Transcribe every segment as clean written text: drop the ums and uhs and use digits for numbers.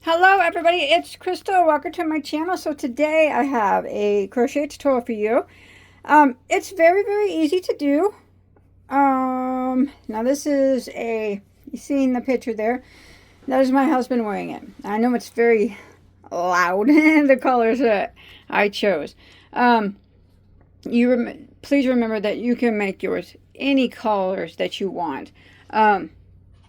Hello everybody, it's Crystal. Welcome to my channel. So today I have a crochet tutorial for you. It's very easy to do. Now this is you seen the picture there? That is my husband wearing it. I know it's very loud, the colors that I chose. Please remember that you can make yours any colors that you want.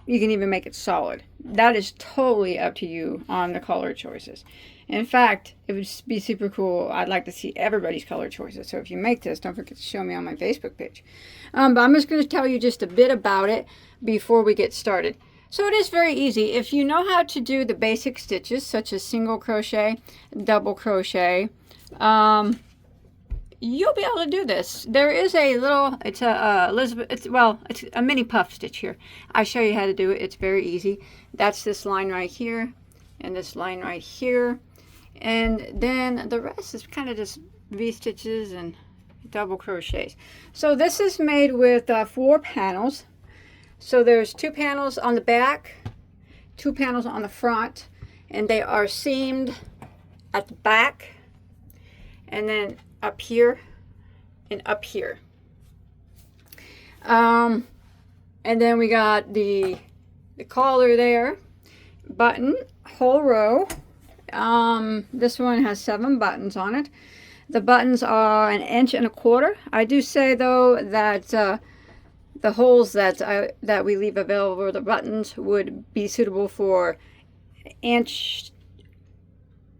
You can even make it solid. That is totally up to you on the color choices. In fact, it would be super cool. I'd like to see everybody's color choices. So if you make this, don't forget to show me on my Facebook page. But I'm just going to tell you just a bit about it before we get started. So it is very easy. If you know how to do the basic stitches, such as single crochet, double crochet, you'll be able to do this. There is a little, it's a mini puff stitch here. I'll show you how to do it. It's very easy. That's this line right here and this line right here. And then the rest is kind of just V-stitches and double crochets. So this is made with 4 panels. So there's 2 panels on the back, 2 panels on the front, and they are seamed at the back and then up here and up here. And then we got the collar there, button, whole row. This one has 7 buttons on it. The buttons are 1.25 inches. I do say though that the holes that we leave available for the buttons would be suitable for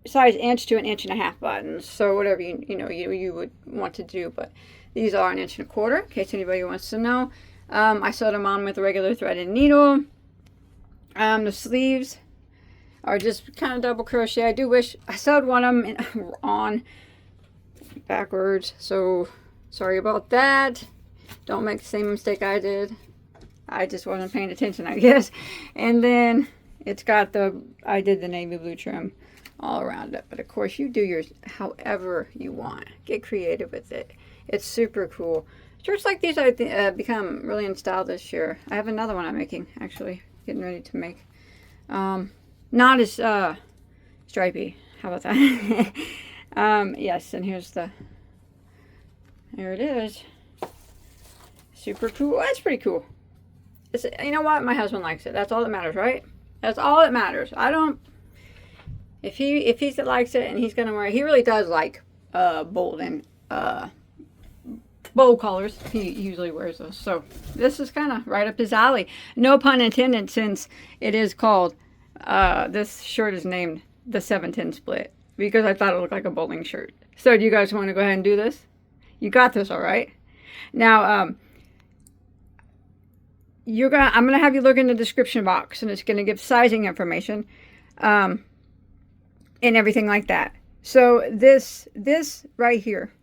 size inch to 1.5 inches buttons, so whatever you would want to do. But these are 1.25 inches, in case anybody wants to know. I sewed them on with a regular threaded needle. The sleeves are just kind of double crochet. I do wish I sewed one of them on backwards, so sorry about that. Don't make the same mistake I did. I just wasn't paying attention, I guess. And then it's got I did the navy blue trim all around it, but of course you do yours however you want. Get creative with it. It's super cool. Shirts like these I've become really in style this year. I have another one I'm making, actually, getting ready to make. Not as stripy. How about that? Yes, and here it is. Super cool. That's pretty cool. You know what? My husband likes it. That's all that matters, right? That's all that matters. If he likes it and he's gonna wear it, he really does like bold and bold colors. He usually wears those. So this is kind of right up his alley. No pun intended, since it is called this shirt is named the 710 split because I thought it looked like a bowling shirt. So do you guys want to go ahead and do this? You got this, all right? Now I'm gonna have you look in the description box, and it's gonna give sizing information. And everything like that. So this right here,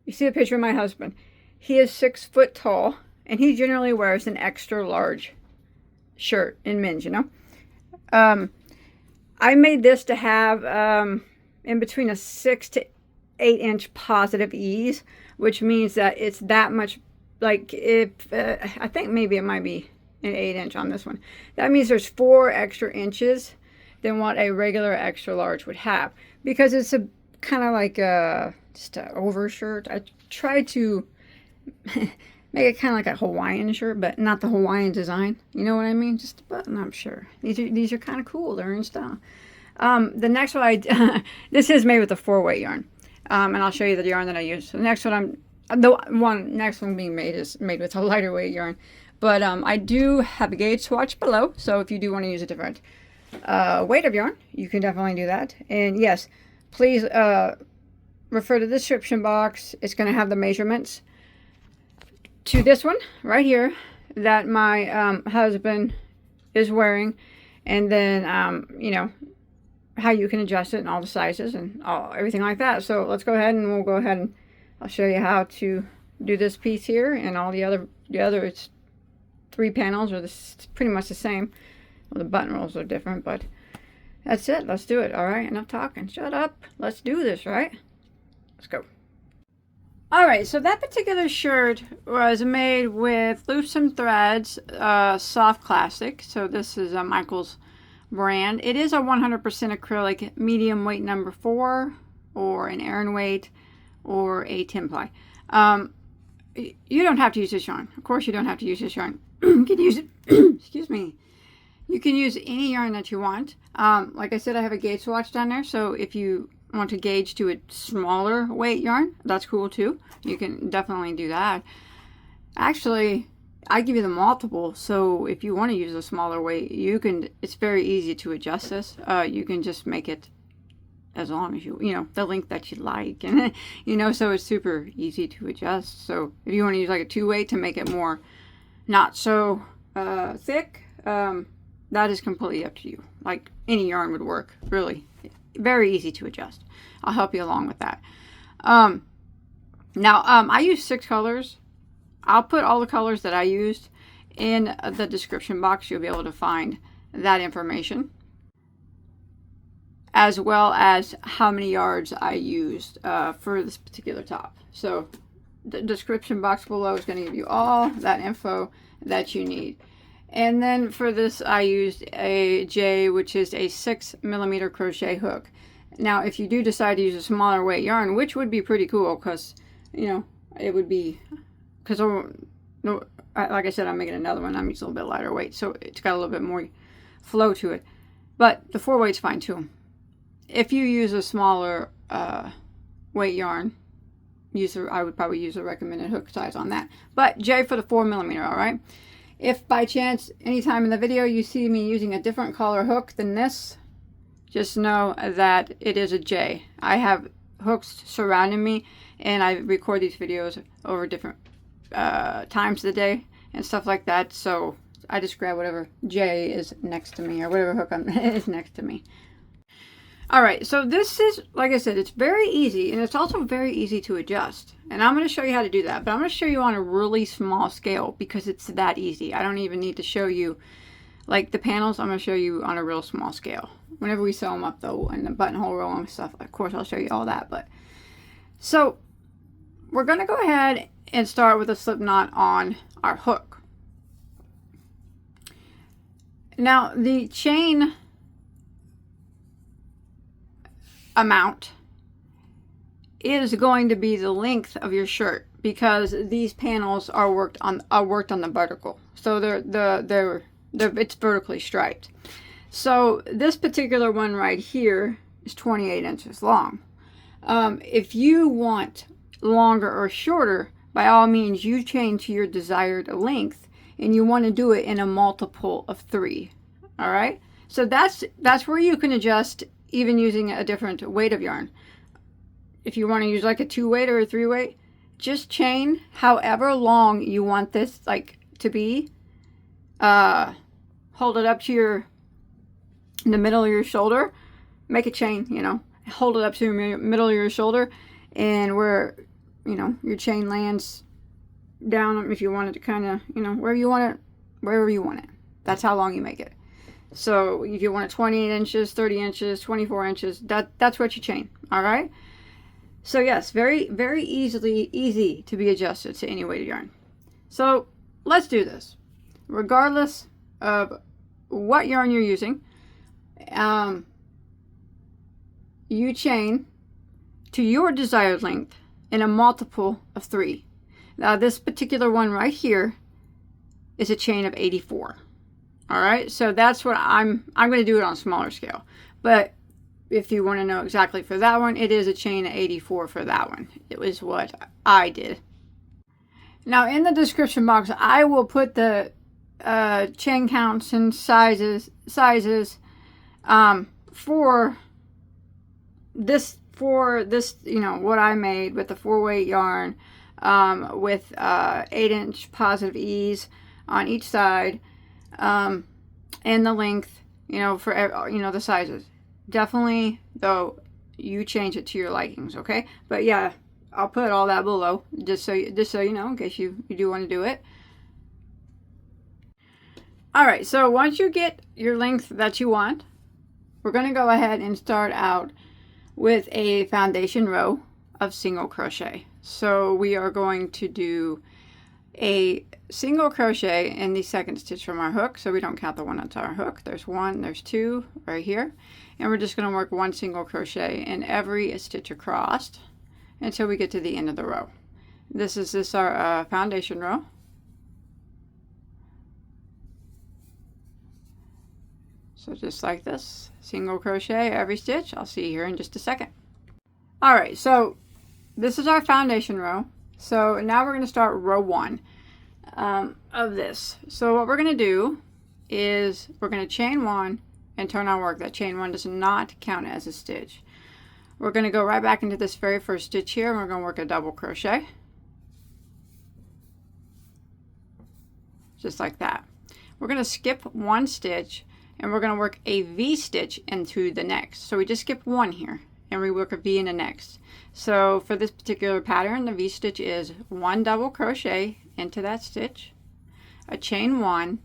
you see the picture of my husband. He is 6 foot tall, and he generally wears an extra large shirt in men's, I made this to have in between a 6 to 8 inch positive ease, which means that it's that much, like if I think maybe it might be an 8 inch on this one. That means there's 4 extra inches than what a regular extra large would have, because it's a kind of like just an overshirt. I tried to make it kind of like a Hawaiian shirt, but not the Hawaiian design. You know what I mean? Just a button up shirt. These are kind of cool. They're in style. The next one this is made with a 4-weight yarn, and I'll show you the yarn that I use. So the next one next one being made is made with a lighter weight yarn, but I do have a gauge swatch below. So if you do want to use a different weight of yarn, you can definitely do that. And yes, please refer to the description box. It's going to have the measurements to this one right here that my husband is wearing, and then how you can adjust it and all the sizes and everything like that. So let's go ahead and I'll show you how to do this piece here, and all the other it's 3 panels are pretty much the same. Well, the button rolls are different, but that's it. Let's do it. All right, enough talking. Shut up. Let's do this, right? Let's go. All right, so that particular shirt was made with loops and threads, soft classic. So this is Michael's brand. It is a 100% acrylic medium weight number 4 or an Aran weight or a 10 ply. You don't have to use this yarn. Of course you don't have to use this yarn. You can use it, excuse me. You can use any yarn that you want. Like I said, I have a gauge swatch down there, so if you want to gauge to a smaller weight yarn, that's cool too. You can definitely do that. Actually, I give you the multiple, so if you want to use a smaller weight, you can. It's very easy to adjust this. You can just make it as long as you know, the length that you like, and you know, so it's super easy to adjust. So if you want to use like a 2 weight to make it more not so thick, that is completely up to you. Like any yarn would work, really. Very easy to adjust. I'll help you along with that. Now, I use 6 colors. I'll put all the colors that I used in the description box. You'll be able to find that information, as well as how many yards I used for this particular top. So the description box below is going to give you all that info that you need. And then for this, I used a J, which is a 6mm crochet hook. Now, if you do decide to use a smaller weight yarn, which would be pretty cool, because, you know, it would be, because, like I said, I'm making another one. I'm using a little bit lighter weight, so it's got a little bit more flow to it. But the 4 weight's fine, too. If you use a smaller weight yarn, I would probably use a recommended hook size on that. But J for the 4mm, all right? If by chance, anytime in the video you see me using a different color hook than this, just know that it is a J. I have hooks surrounding me, and I record these videos over different times of the day and stuff like that. So I just grab whatever J is next to me, or whatever hook is next to me. All right, so this is, like I said, it's very easy, and it's also very easy to adjust. And I'm going to show you how to do that, but I'm going to show you on a really small scale because it's that easy. I don't even need to show you, like the panels, I'm going to show you on a real small scale. Whenever we sew them up, though, and the buttonhole row and stuff, of course, I'll show you all that. But so we're going to go ahead and start with a slip knot on our hook. Now, the chain amount is going to be the length of your shirt, because these panels are worked on the vertical, so it's vertically striped. So this particular one right here is 28 inches long. If you want longer or shorter, by all means you chain to your desired length, and you want to do it in a multiple of 3. All right, so that's where you can adjust, even using a different weight of yarn. If you want to use like a 2 weight or a 3 weight, just chain however long you want this like to be. Hold it up to the middle of your shoulder. Make a chain, you know, hold it up to your middle of your shoulder, and where, you know, your chain lands down, if you want it to kind of, you know, wherever you want it. That's how long you make it. So if you want it 28 inches, 30 inches, 24 inches, that's what you chain. All right. So yes, very, very easy to be adjusted to any weight of yarn. So let's do this. Regardless of what yarn you're using, you chain to your desired length in a multiple of 3. Now this particular one right here is a chain of 84. All right, so that's what I'm going to do it on a smaller scale. But if you want to know exactly for that one, it is a chain of 84 for that one. It was what I did. Now in the description box, I will put the chain counts and sizes for this, you know, what I made with the 4 weight yarn, with 8-inch positive ease on each side. And the length, you know, for, you know, the sizes. Definitely, though, you change it to your likings, okay? But yeah, I'll put all that below, just so you know, in case you do want to do it. All right, so once you get your length that you want, we're going to go ahead and start out with a foundation row of single crochet. So we are going to do a single crochet in the second stitch from our hook, so we don't count the one that's our hook. There's one, there's two right here, and we're just going to work one single crochet in every stitch across until we get to the end of the row. This is our foundation row. So just like this, single crochet every stitch. I'll see you here in just a second. All right, so this is our foundation row. So now we're going to start row 1 of this. So what we're going to do is we're going to chain 1 and turn our work. That chain 1 does not count as a stitch. We're going to go right back into this very first stitch here, and we're going to work a double crochet. Just like that. We're going to skip one stitch, and we're going to work a V stitch into the next. So we just skip one here, and we work a V in the next. So for this particular pattern, the V stitch is one double crochet into that stitch, a chain 1,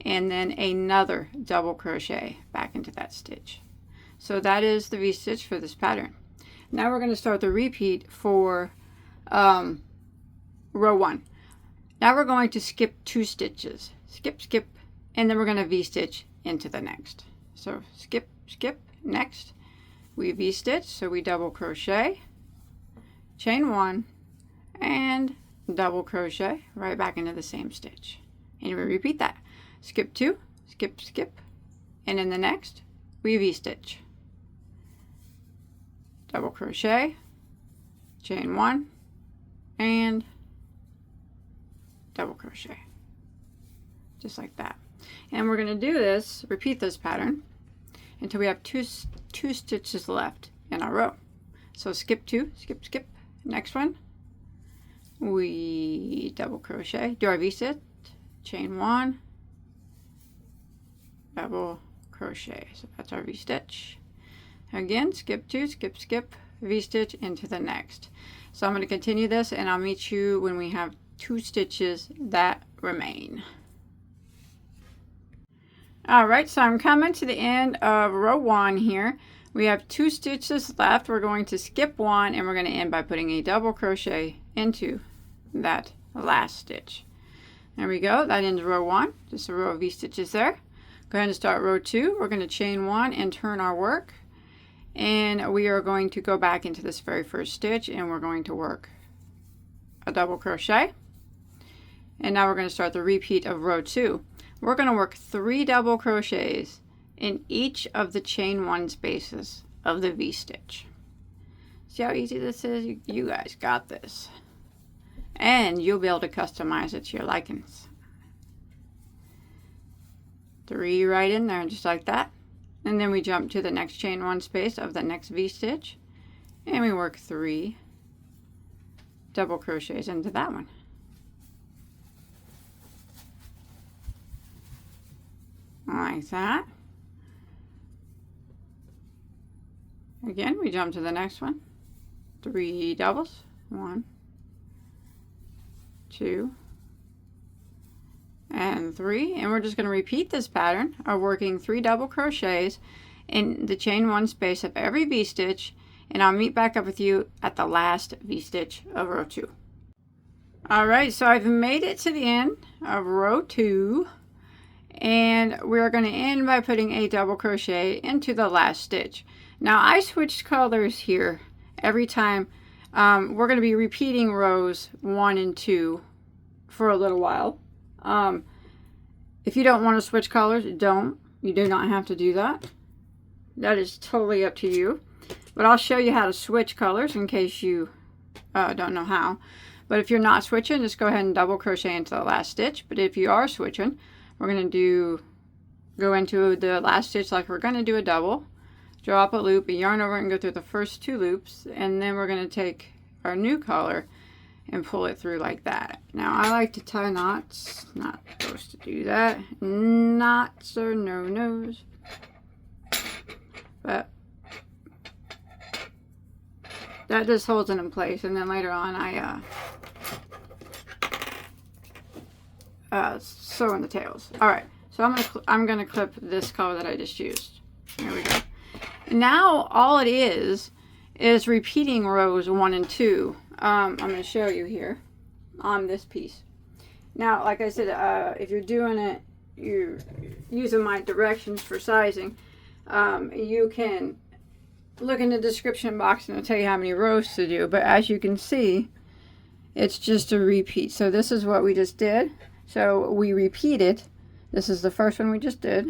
and then another double crochet back into that stitch. So that is the V stitch for this pattern. Now we're going to start the repeat for row 1. Now we're going to skip 2 stitches. Skip, skip, and then we're going to V stitch into the next. So skip, skip, next. We V stitch, so we double crochet, chain 1, and double crochet right back into the same stitch. And we repeat that. Skip 2, skip, skip, and in the next, we V stitch. Double crochet, chain 1, and double crochet. Just like that. And we're going to do this, repeat this pattern, until we have two stitches left in our row. So skip 2, skip, skip, next one, we double crochet, do our V stitch, chain 1, double crochet. So that's our V stitch. Again, skip 2, skip, skip, V stitch into the next. So I'm going to continue this, and I'll meet you when we have 2 stitches that remain. Alright, so I'm coming to the end of row 1 here. We have 2 stitches left. We're going to skip 1, and we're going to end by putting a double crochet into that last stitch. There we go. That ends row 1. Just a row of V stitches there. Go ahead and start row 2. We're going to chain 1 and turn our work. And we are going to go back into this very first stitch, and we're going to work a double crochet. And now we're going to start the repeat of row 2. We're going to work 3 double crochets in each of the chain 1 spaces of the V stitch. See how easy this is? You guys got this. And you'll be able to customize it to your likings. 3 right in there, just like that. And then we jump to the next chain 1 space of the next V stitch, and we work 3 double crochets into that one. Like that. Again, we jump to the next one. 3 doubles. 1, 2, and 3. And we're just going to repeat this pattern of working 3 double crochets in the chain 1 space of every V stitch, and I'll meet back up with you at the last V stitch of row 2. Alright, so I've made it to the end of row 2. And we're going to end by putting a double crochet into the last stitch. Now I switched colors here every time. We're going to be repeating rows 1 and 2 for a little while. If you don't want to switch colors, don't. You do not have to do that. That is totally up to you. But I'll show you how to switch colors in case you don't know how. But if you're not switching, just go ahead and double crochet into the last stitch. But if you are switching, we're going to go into the last stitch like we're going to do a double, drop a loop, yarn over and go through the first 2 loops, and then we're going to take our new color and pull it through like that. Now I like to tie knots. Not supposed to do that. Knots are no-nos. But that just holds it in place, and then later on I sew in the tails. Alright, so I'm gonna clip this color that I just used. There we go. And now all it is repeating rows 1 and 2. I'm going to show you here on this piece. Now, like I said, if you're doing it, you're using my directions for sizing, you can look in the description box and it'll tell you how many rows to do. But as you can see, it's just a repeat. So this is what we just did. So we repeated. This is the first one we just did.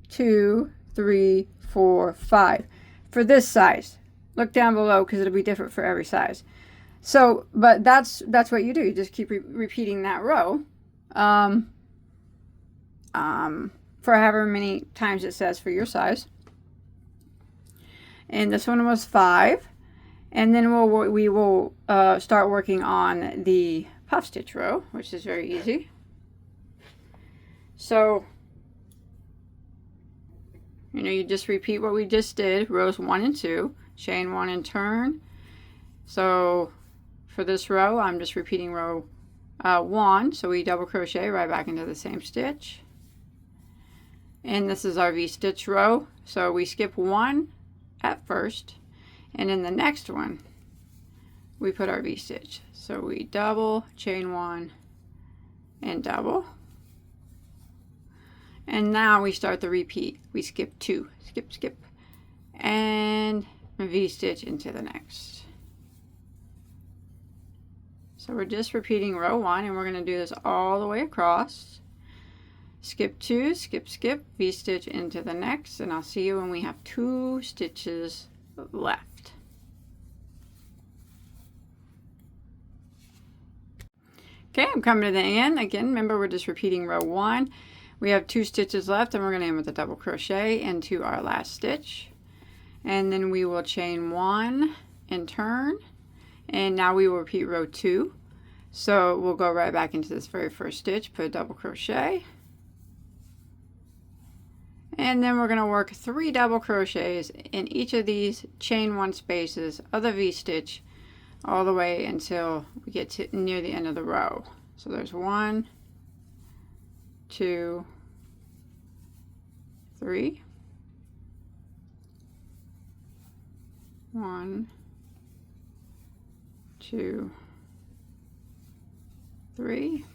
2, 3, 4, 5. For this size. Look down below because it'll be different for every size. So, but that's what you do. You just keep repeating that row. For however many times it says for your size. And this one was 5. And then we will start working on the puff stitch row, which is very easy. So, you just repeat what we just did, rows 1 and 2, chain 1 and turn. So for this row, I'm just repeating row 1, so we double crochet right back into the same stitch. And this is our V-stitch row, so we skip 1 at first, and in the next one we put our V-stitch. So we double, chain 1 and double, and now we start the repeat. We skip 2, skip, and V-stitch into the next. So we're just repeating row 1, and we're going to do this all the way across. Skip 2, skip, V-stitch into the next, and I'll see you when we have 2 stitches left. Okay, I'm coming to the end. Again, remember we're just repeating row 1. We have 2 stitches left, and we're going to end with a double crochet into our last stitch. And then we will chain 1 and turn. And now we will repeat row 2. So we'll go right back into this very first stitch, put a double crochet. And then we're going to work 3 double crochets in each of these chain 1 spaces of the V-stitch all the way until we get to near the end of the row. So there's 1, 2, 3. 1, 2, 3.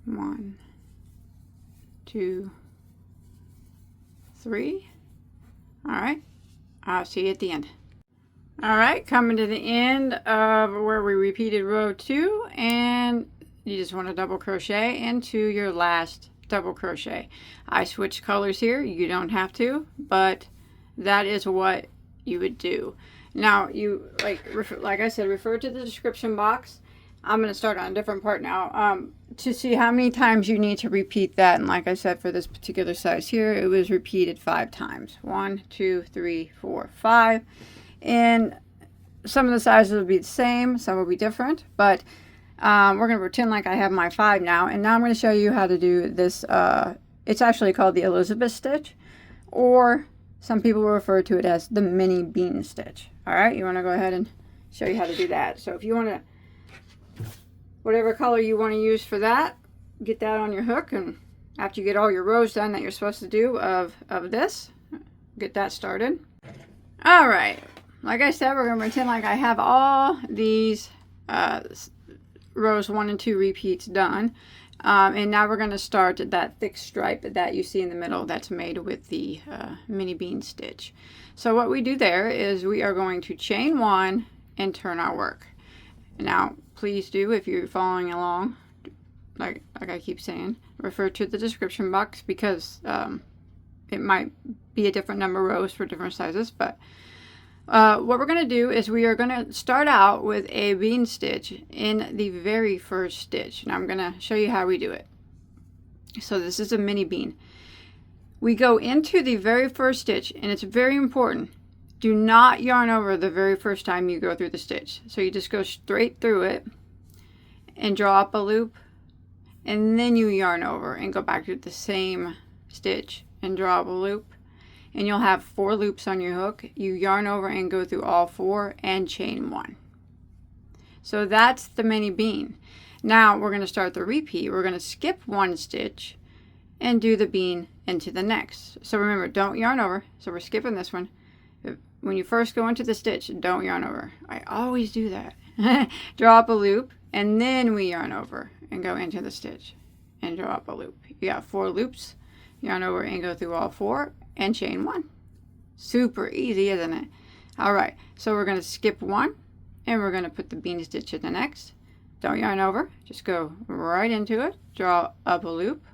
1, 2, 3. All right, I'll see you at the end. All right, coming to the end of where we repeated row 2, and you just want to double crochet into your last double crochet. I switched colors here. You don't have to, but that is what you would do. Now, you like I said, refer to the description box. I'm going to start on a different part now to see how many times you need to repeat that. And like I said, for this particular size here, it was repeated 5 times. 1, 2, 3, 4, 5. And some of the sizes will be the same, some will be different, but we're going to pretend like I have my 5 now. And now I'm going to show you how to do this. It's actually called the Elizabeth stitch, or some people refer to it as the mini bean stitch. All right, you want to go ahead and show you how to do that. So if you want to, whatever color you want to use for that, get that on your hook, and after you get all your rows done that you're supposed to do of this, get that started. All right, like I said, we're going to pretend like I have all these rows 1 and 2 repeats done, and now we're going to start that thick stripe that you see in the middle that's made with the mini bean stitch. So what we do there is we are going to chain 1 and turn our work. Now please do, if you're following along, like I keep saying, refer to the description box, because it might be a different number of rows for different sizes. But what we're going to do is we are going to start out with a bean stitch in the very first stitch. Now I'm going to show you how we do it. So this is a mini bean. We go into the very first stitch, and it's very important. Do not yarn over the very first time you go through the stitch. So you just go straight through it and draw up a loop, and then you yarn over and go back to the same stitch and draw up a loop, and you'll have 4 loops on your hook. You yarn over and go through all 4 and chain 1. So that's the mini bean. Now we're going to start the repeat. We're going to skip 1 stitch and do the bean into the next. So remember, don't yarn over. So we're skipping this one. when you first go into the stitch, don't yarn over. I always do that. Draw up a loop, and then we yarn over and go into the stitch and draw up a loop. You got 4 loops, yarn over and go through all 4 and chain 1. Super easy, isn't it? All right, so we're going to skip 1 and we're going to put the bean stitch in the next. Don't yarn over, just go right into it, draw up a loop,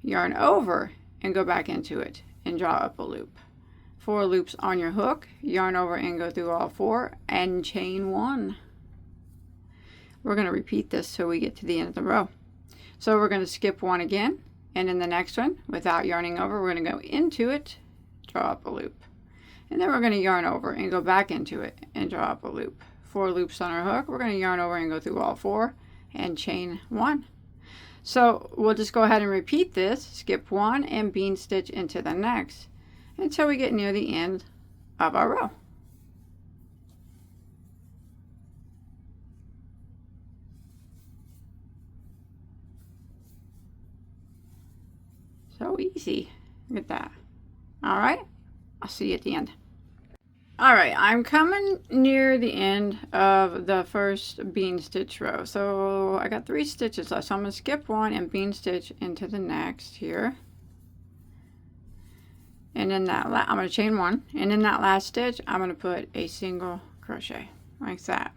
yarn over and go back into it and draw up a loop. 4 loops on your hook, yarn over and go through all 4 and chain 1. We're going to repeat this till we get to the end of the row. So we're going to skip 1 again, and in the next one, without yarning over, we're going to go into it, draw up a loop. And then we're going to yarn over and go back into it and draw up a loop. 4 loops on our hook, we're going to yarn over and go through all 4 and chain 1. So we'll just go ahead and repeat this, skip 1 and bean stitch into the next until we get near the end of our row. So easy. Look at that. All right, I'll see you at the end. All right, I'm coming near the end of the first bean stitch row. So I got 3 stitches left. So I'm going to skip 1 and bean stitch into the next here. And in that I'm going to chain 1, and in that last stitch I'm going to put a single crochet like that.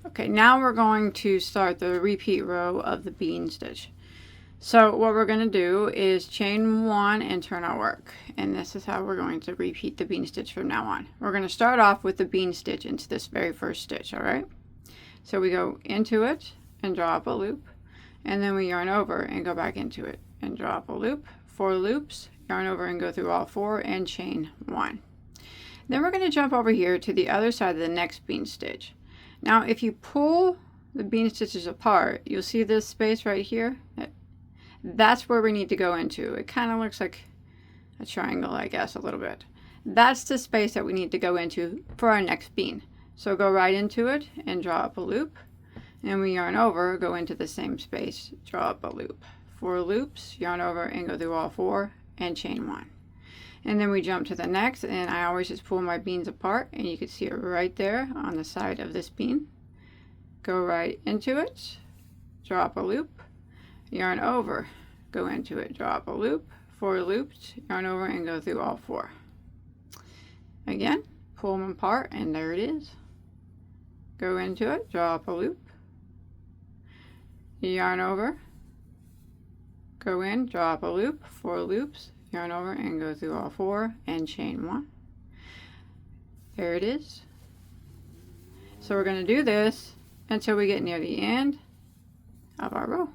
Okay, now we're going to start the repeat row of the bean stitch. So what we're going to do is chain 1 and turn our work, and this is how we're going to repeat the bean stitch from now on. We're going to start off with the bean stitch into this very first stitch. All right, so we go into it and draw up a loop, and then we yarn over and go back into it and draw up a loop. 4 loops, yarn over and go through all 4 and chain 1. Then we're going to jump over here to the other side of the next bean stitch. Now if you pull the bean stitches apart, you'll see this space right here. That's where we need to go into. It kind of looks like a triangle, I guess, a little bit. That's the space that we need to go into for our next bean. So go right into it and draw up a loop, and we yarn over, go into the same space, draw up a loop. 4 loops, yarn over and go through all 4 and chain 1. And then we jump to the next, and I always just pull my beans apart, and you can see it right there on the side of this bean. Go right into it, draw up a loop, yarn over, go into it, draw up a loop, 4 loops, yarn over and go through all 4. Again, pull them apart, and there it is. Go into it, draw up a loop, yarn over, go in, draw up a loop, 4 loops, yarn over and go through all 4 and chain 1. There it is. So we're going to do this until we get near the end of our row.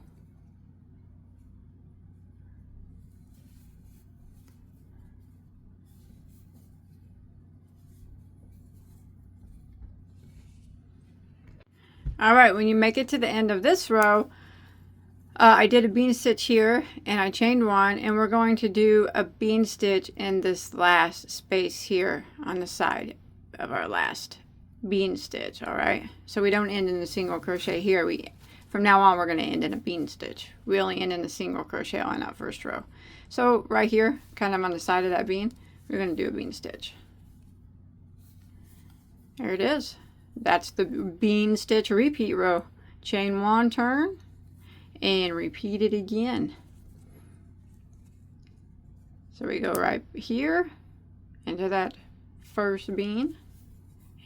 All right, when you make it to the end of this row, I did a bean stitch here and I chained 1, and we're going to do a bean stitch in this last space here on the side of our last bean stitch. All right, so we don't end in a single crochet here. From now on we're going to end in a bean stitch. We only end in a single crochet on that first row. So right here, kind of on the side of that bean, we're going to do a bean stitch. There it is. That's the bean stitch repeat row. Chain 1, turn, and repeat it again. So we go right here into that first bean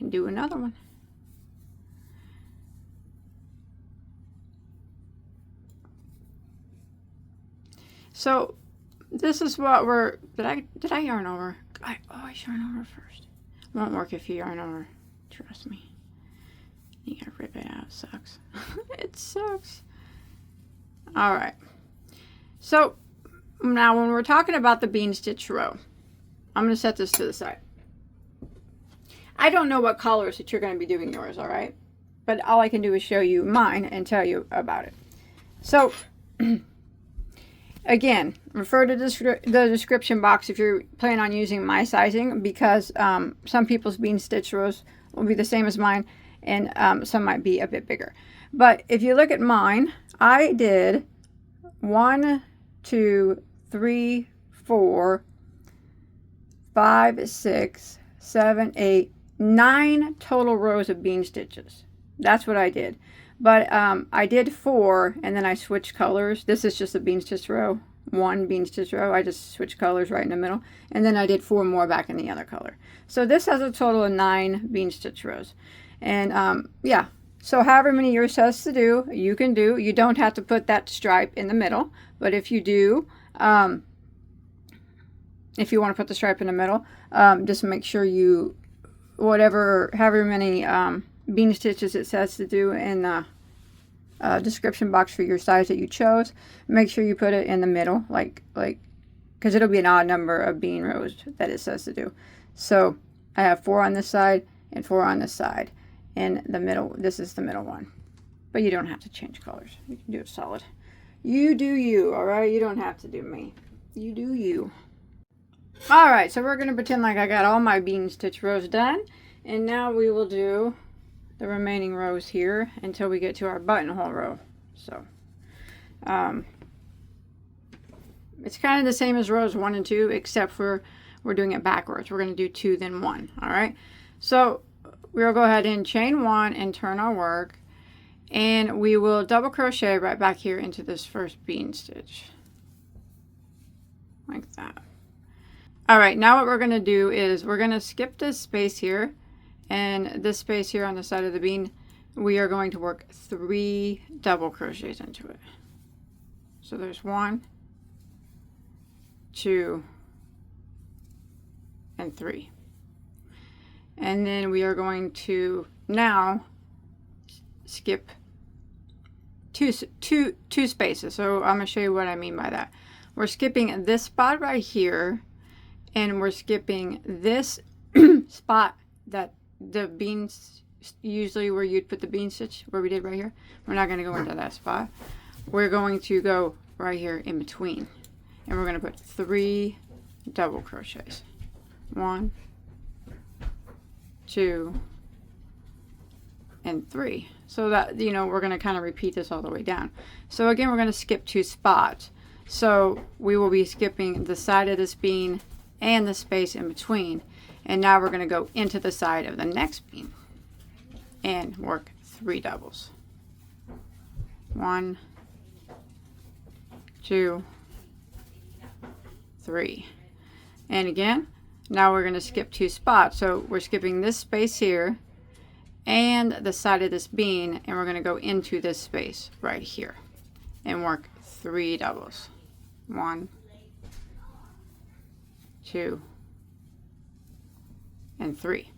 and do another one. So this is what we're, did I yarn over? I always yarn over first. Won't work if you yarn over, trust me. You gotta rip it out. It sucks. It sucks. All right. So now when we're talking about the bean stitch row, I'm going to set this to the side. I don't know what colors that you're going to be doing yours, all right? But all I can do is show you mine and tell you about it. So again, refer to the description box if you're planning on using my sizing, because some people's bean stitch rows will be the same as mine, and some might be a bit bigger. But if you look at mine, I did 1, 2, 3, 4, 5, 6, 7, 8, 9 total rows of bean stitches. That's what I did. But I did 4 and then I switched colors. This is just a bean stitch row, 1 bean stitch row. I just switched colors right in the middle, and then I did 4 more back in the other color. So this has a total of 9 bean stitch rows. And yeah, so however many yours says to do, you can do. You don't have to put that stripe in the middle, but if you do, if you want to put the stripe in the middle, just make sure you, however many bean stitches it says to do in the description box for your size that you chose, make sure you put it in the middle, like because it'll be an odd number of bean rows that it says to do. So I have 4 on this side and 4 on this side. In the middle, this is the middle one. But you don't have to change colors. You can do it solid. You do you, all right? You don't have to do me. You do you. All right, so we're going to pretend like I got all my bean stitch rows done. And now we will do the remaining rows here until we get to our buttonhole row. So it's kind of the same as rows 1 and 2, except for we're doing it backwards. We're going to do 2 then 1. All right, so we'll go ahead and chain 1 and turn our work, and we will double crochet right back here into this first bean stitch like that. All right, now what we're going to do is we're going to skip this space here, and this space here on the side of the bean, we are going to work 3 double crochets into it. So there's 1, 2, and 3. And then we are going to now skip two spaces. So I'm going to show you what I mean by that. We're skipping this spot right here, and we're skipping this spot that the beans, usually where you'd put the bean stitch, where we did right here. We're not going to go into that spot. We're going to go right here in between, and we're going to put 3 double crochets. 1, 2, and 3. So that, you know, we're going to kind of repeat this all the way down. So again, we're going to skip 2 spots. So we will be skipping the side of this bean and the space in between. And now we're going to go into the side of the next bean and work 3 doubles. 1, 2, 3. And again, now we're going to skip 2 spots. So we're skipping this space here and the side of this bean, and we're going to go into this space right here and work 3 doubles. 1, 2, and 3.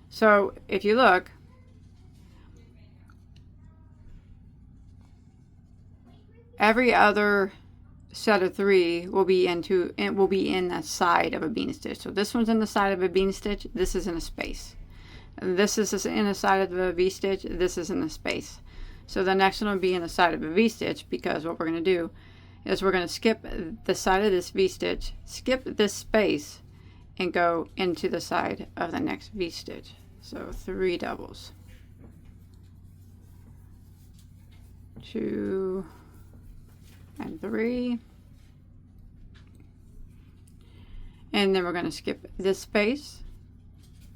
So if you look, every other set of 3 will be in the side of a bean stitch. So this one's in the side of a bean stitch, this is in a space. This is in the side of a V stitch, this is in the space. So the next one will be in the side of a V stitch, because what we're going to do is we're going to skip the side of this V stitch, skip this space, and go into the side of the next V stitch. So 3 doubles. 2 and 3. And then we're going to skip this space,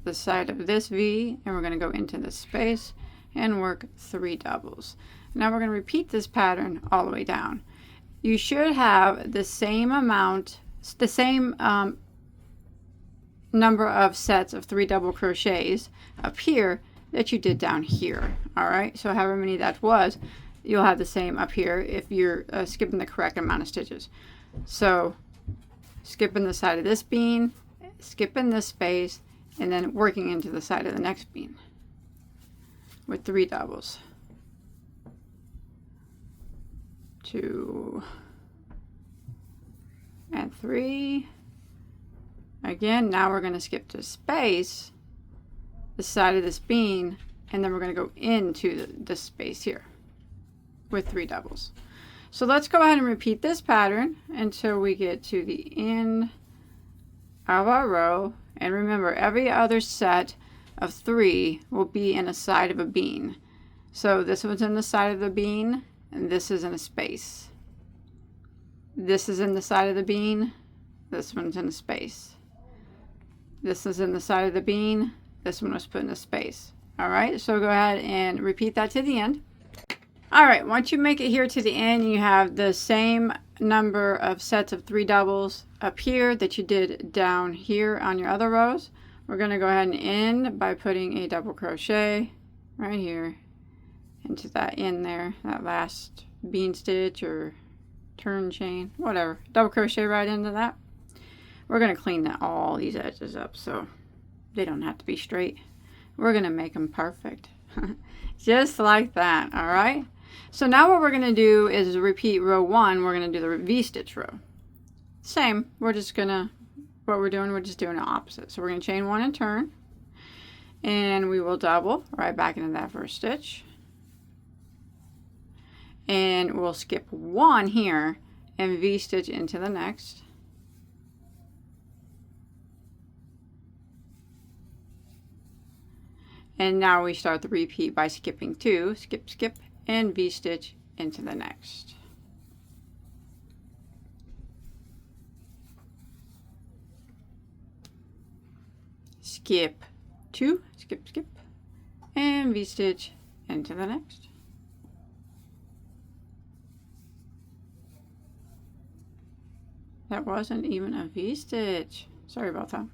the side of this V, and we're going to go into this space and work 3 doubles. Now we're going to repeat this pattern all the way down. You should have the same amount, the same number of sets of 3 double crochets up here that you did down here. All right, so however many that was, you'll have the same up here if you're skipping the correct amount of stitches. So skipping the side of this bean, skipping this space, and then working into the side of the next bean with 3 doubles. 2 and 3. Again, now we're going to skip to space, the side of this bean, and then we're going to go into this space here with 3 doubles. So let's go ahead and repeat this pattern until we get to the end of our row. And remember, every other set of 3 will be in a side of a bean. So this one's in the side of the bean, and this is in a space. This is in the side of the bean, this one's in a space. This is in the side of the bean. This one was put in the space. All right, so go ahead and repeat that to the end. All right, once you make it here to the end, you have the same number of sets of 3 doubles up here that you did down here on your other rows. We're going to go ahead and end by putting a double crochet right here into that end there, that last bean stitch or turn chain, whatever. Double crochet right into that. We're going to clean all these edges up so they don't have to be straight. We're going to make them perfect. Just like that, all right? So now what we're going to do is repeat row 1. We're going to do the V-stitch row. Same. We're just going to, we're just doing the opposite. So we're going to chain 1 and turn. And we will double right back into that first stitch. And we'll skip 1 here and V-stitch into the next. And now we start the repeat by skipping 2, skip, skip, and V-stitch into the next. Skip 2, skip, skip, and V-stitch into the next. That wasn't even a V-stitch. Sorry about that.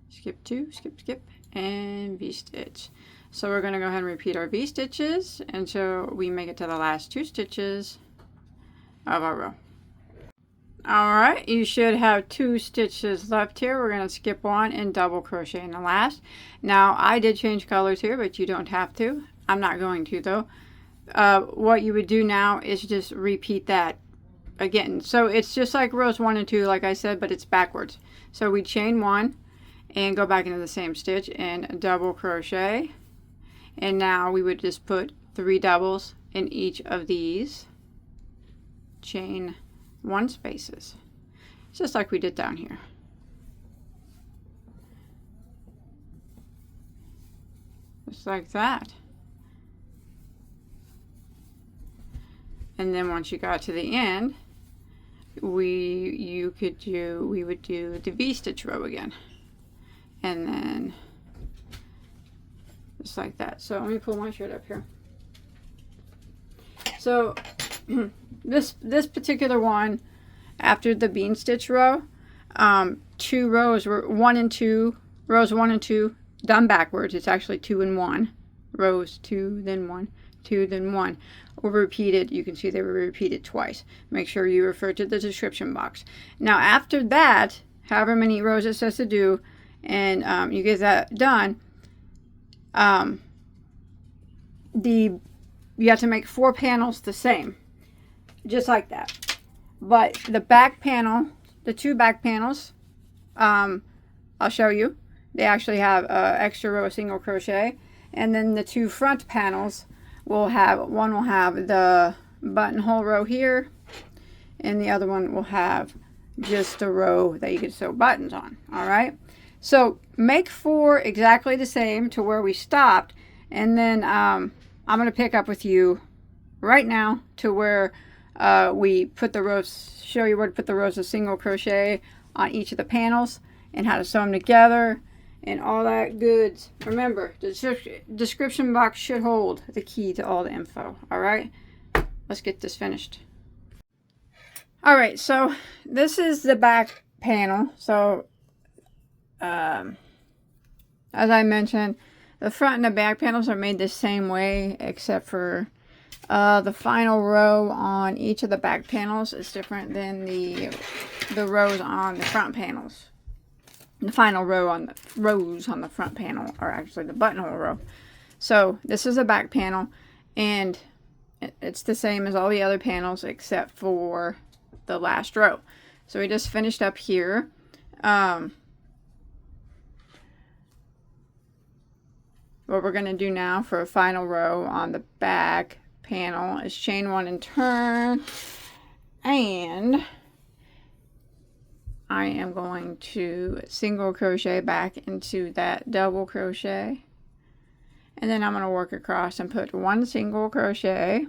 Skip 2, skip, skip, and V-stitch. So we're going to go ahead and repeat our V-stitches until we make it to the last 2 stitches of our row. Alright, you should have 2 stitches left here. We're going to skip 1 and double crochet in the last. Now, I did change colors here, but you don't have to. I'm not going to, though. What you would do now is just repeat that again. So it's just like rows 1 and 2, like I said, but it's backwards. So we chain 1 and go back into the same stitch and double crochet. And now we would just put 3 doubles in each of these chain 1 spaces, just like we did down here. Just like that. And then once you got to the end, we would do the V-stitch row again. And then just like that. So let me pull my shirt up here. So this particular one, after the bean stitch row, 2 rows were 1 and 2, rows 1 and 2 done backwards. It's actually 2 and 1, rows 2 then 1, 2 then 1 were repeated. You can see they were repeated twice. Make sure you refer to the description box. Now after that, however many rows it says to do, and you get that done, you have to make 4 panels the same, just like that. But the back panel, the 2 back panels, I'll show you. They actually have extra row of single crochet, and then the 2 front panels will have, one will have the buttonhole row here, and the other one will have just a row that you can sew buttons on. All right. So make 4 exactly the same to where we stopped, and then I'm going to pick up with you right now to where we put the rows, show you where to put the rows of single crochet on each of the panels and how to sew them together and all that goods. Remember, the description box should hold the key to all the info. All right, let's get this finished. All right, so this is the back panel. So as I mentioned, the front and the back panels are made the same way, except for the final row on each of the back panels is different than the rows on the front panels. The final row on the rows on the front panel are actually the buttonhole row. So this is a back panel, and it's the same as all the other panels except for the last row. So we just finished up here. What we're going to do now for a final row on the back panel is chain 1 and turn, and I am going to single crochet back into that double crochet, and then I'm going to work across and put 1 single crochet,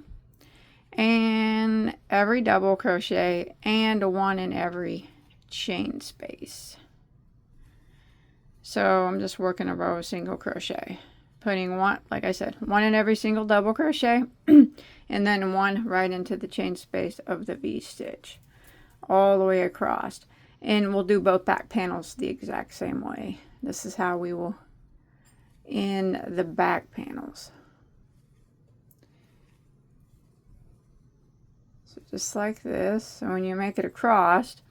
and every double crochet and one in every chain space. So I'm just working a row of single crochet, putting one, like I said, one in every single double crochet and then one right into the chain space of the V-stitch all the way across. And we'll do both back panels the exact same way. This is how we will end the back panels. So just like this. So when you make it across,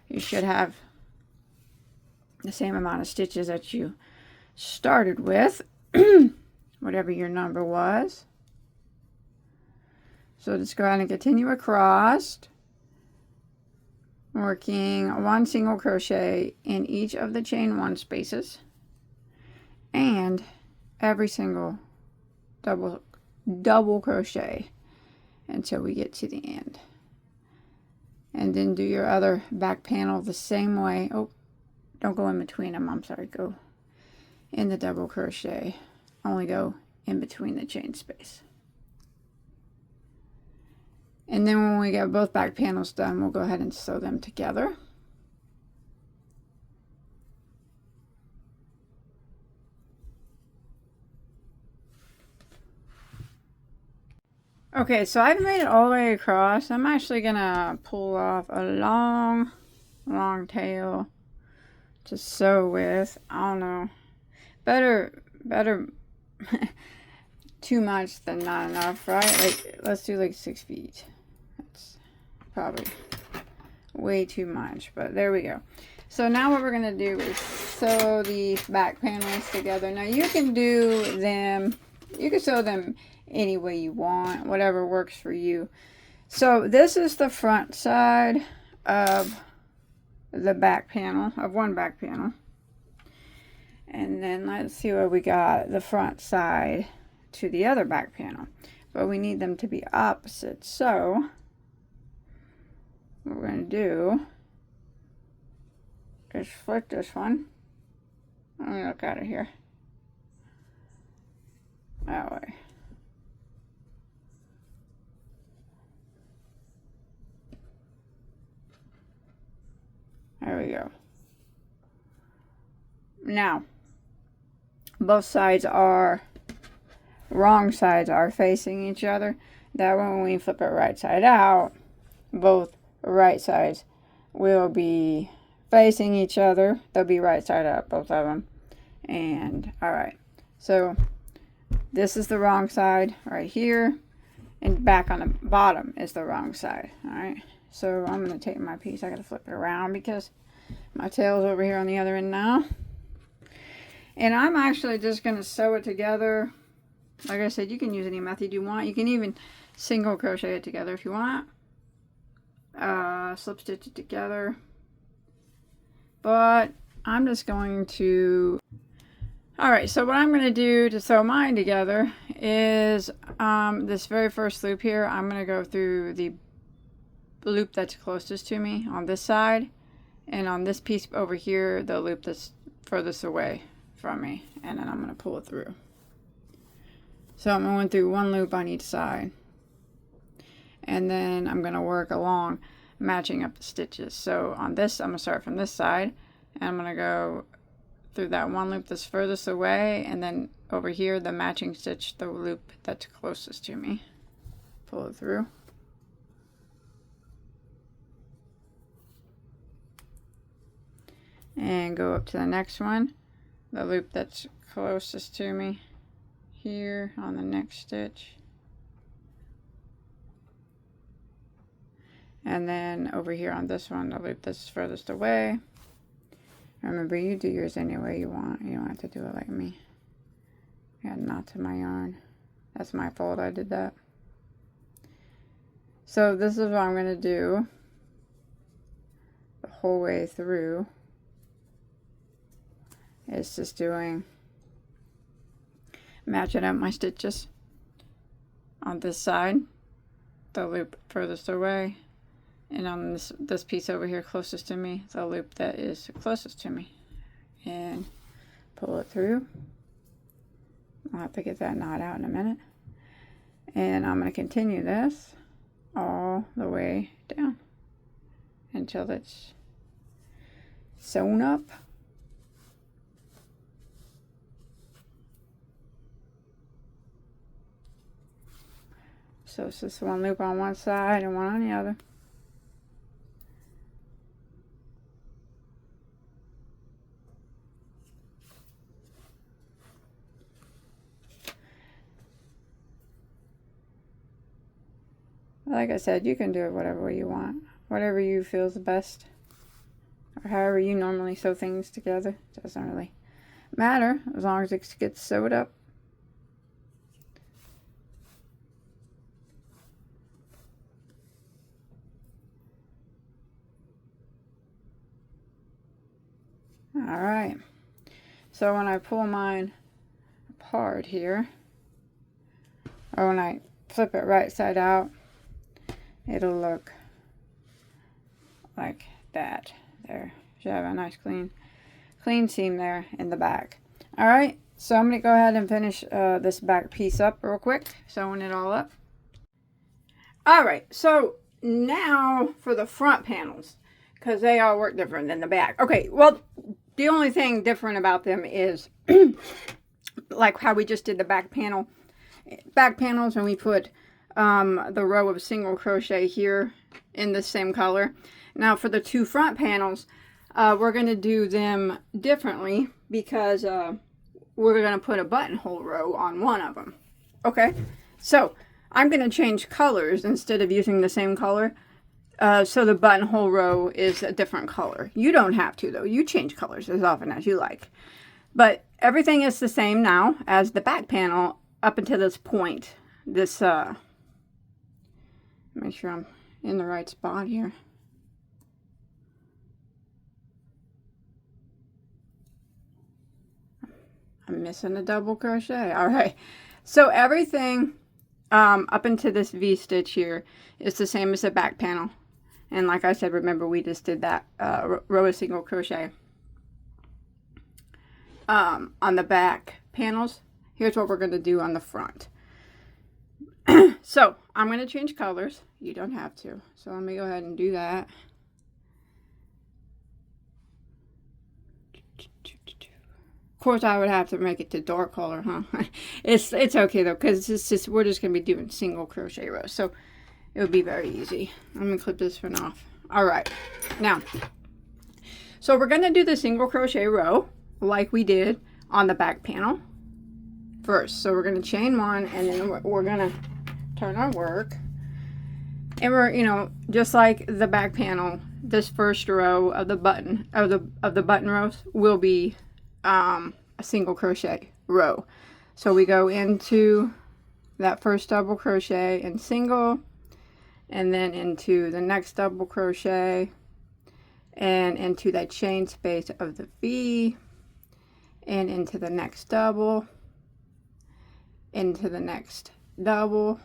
you should have the same amount of stitches that you started with, whatever your number was. So just go ahead and continue across, working one single crochet in each of the chain one spaces and every single double crochet until we get to the end. And then do your other back panel the same way. Oh, don't go in between them, I'm sorry, go in the double crochet, only go in between the chain space. And then when we get both back panels done, we'll go ahead and sew them together. Okay, so I've made it all the way across. I'm actually gonna pull off a long tail to sew with. I don't know. Better too much than not enough, right? Like, let's do like 6 feet. That's probably way too much, but there we go. So now what we're gonna do is sew these back panels together. Now you can do them, you can sew them any way you want, whatever works for you. So this is the front side of the back panel, of one back panel. And then let's see what we got, the front side to the other back panel. But we need them to be opposite. So what we're going to do is flip this one. Let me look at it here. That way. There we go. Now, both sides are, wrong sides are facing each other. That way when we flip it right side out, both right sides will be facing each other. They'll be right side up, both of them. And, alright. So, this is the wrong side right here. And back on the bottom is the wrong side. Alright. So I'm going to take my piece. I got to flip it around because my tail's over here on the other end now. And I'm actually just going to sew it together. Like I said, you can use any method you want. You can even single crochet it together if you want. Slip stitch it together. But I'm just going to... Alright, so what I'm going to do to sew mine together is this very first loop here. I'm going to go through the loop that's closest to me on this side, and on this piece over here the loop that's furthest away from me, and then I'm going to pull it through. So I'm going through one loop on each side, and then I'm going to work along matching up the stitches. So on this, I'm going to start from this side, and I'm going to go through that one loop that's furthest away, and then over here the matching stitch, the loop that's closest to me. Pull it through. And go up to the next one, the loop that's closest to me here on the next stitch, and then over here on this one, the loop that's furthest away. Remember, you do yours any way you want. You don't have to do it like me. I got knots in my yarn. That's my fault, I did that. So this is what I'm going to do the whole way through. It's just doing, matching up my stitches on this side, the loop furthest away, and on this piece over here closest to me, the loop that is closest to me, and pull it through. I'll have to get that knot out in a minute, and I'm going to continue this all the way down until it's sewn up. So it's just one loop on one side and one on the other. Like I said, you can do it whatever way you want. Whatever you feel is the best. Or however you normally sew things together. It doesn't really matter as long as it gets sewed up. Alright. So when I pull mine apart here, or when I flip it right side out, it'll look like that. There, should have a nice clean seam there in the back. All right, so I'm gonna go ahead and finish this back piece up real quick, sewing it all up. All right, so now for the front panels, because they all work different than the back. Okay, well, the only thing different about them is like how we just did the back panels, when we put the row of single crochet here in the same color. Now for the two front panels, we're going to do them differently because we're going to put a buttonhole row on one of them. Okay, so I'm going to change colors instead of using the same color. So the buttonhole row is a different color. You don't have to though. You change colors as often as you like. But everything is the same now as the back panel up until this point. This, make sure I'm in the right spot here. I'm missing a double crochet. All right. So everything up into this V-stitch here is the same as the back panel. And like I said, remember we just did that row of single crochet on the back panels. Here's what we're going to do on the front. So I'm going to change colors. You don't have to. So let me go ahead and do that. Of course, I would have to make it to dark color, huh? It's okay though, because we're just going to be doing single crochet rows. So it would be very easy. I'm going to clip this one off. All right. Now, so we're going to do the single crochet row like we did on the back panel first. So we're going to chain one, and then we're going to turn our work. And we're, you know, just like the back panel, this first row of the button, of the button rows will be a single crochet row. So we go into that first double crochet and single, and then into the next double crochet and into that chain space of the V, and into the next double, into the next double,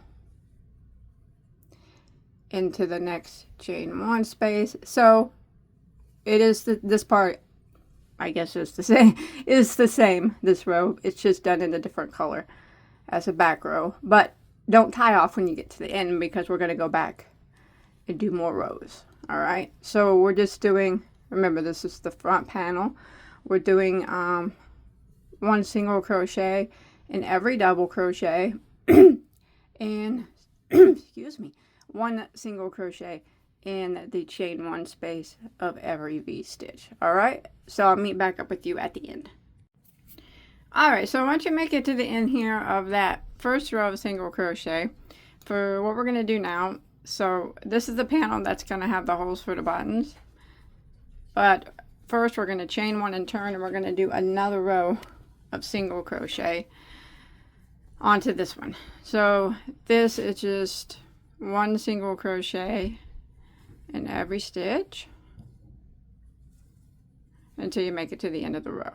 into the next chain one space. So it is this part, I guess it's the same. It's the same, this row. It's just done in a different color as a back row. But don't tie off when you get to the end, because we're going to go back and do more rows. All right. So we're just doing, remember this is the front panel. We're doing one single crochet in every double crochet and excuse me, one single crochet in the chain one space of every V stitch. All right, so I'll meet back up with you at the end. All right, so once you make it to the end here of that first row of single crochet, for what we're going to do now, so this is the panel that's going to have the holes for the buttons, but first we're going to chain one and turn, and we're going to do another row of single crochet onto this one. So this is just one single crochet in every stitch until you make it to the end of the row.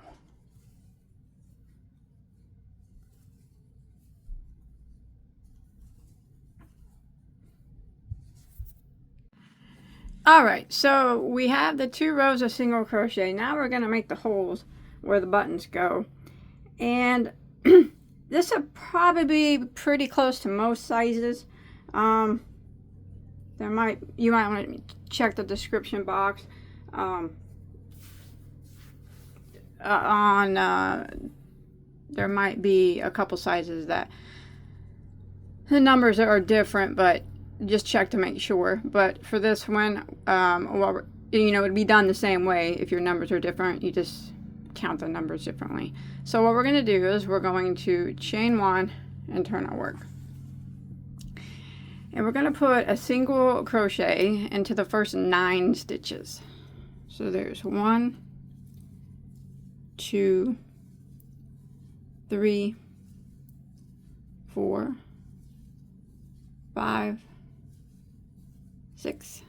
All right, so we have the two rows of single crochet. Now we're going to make the holes where the buttons go, and this will probably be pretty close to most sizes. you might want to check the description box there might be a couple sizes that the numbers are different, but just check to make sure. But for this one, well, you know, it'd be done the same way. If your numbers are different, you just count the numbers differently. So what we're going to do is we're going to chain 1 and turn our work. And we're going to put a single crochet into the first 9 stitches. So there's 1, 2, 3, 4, 5, 6,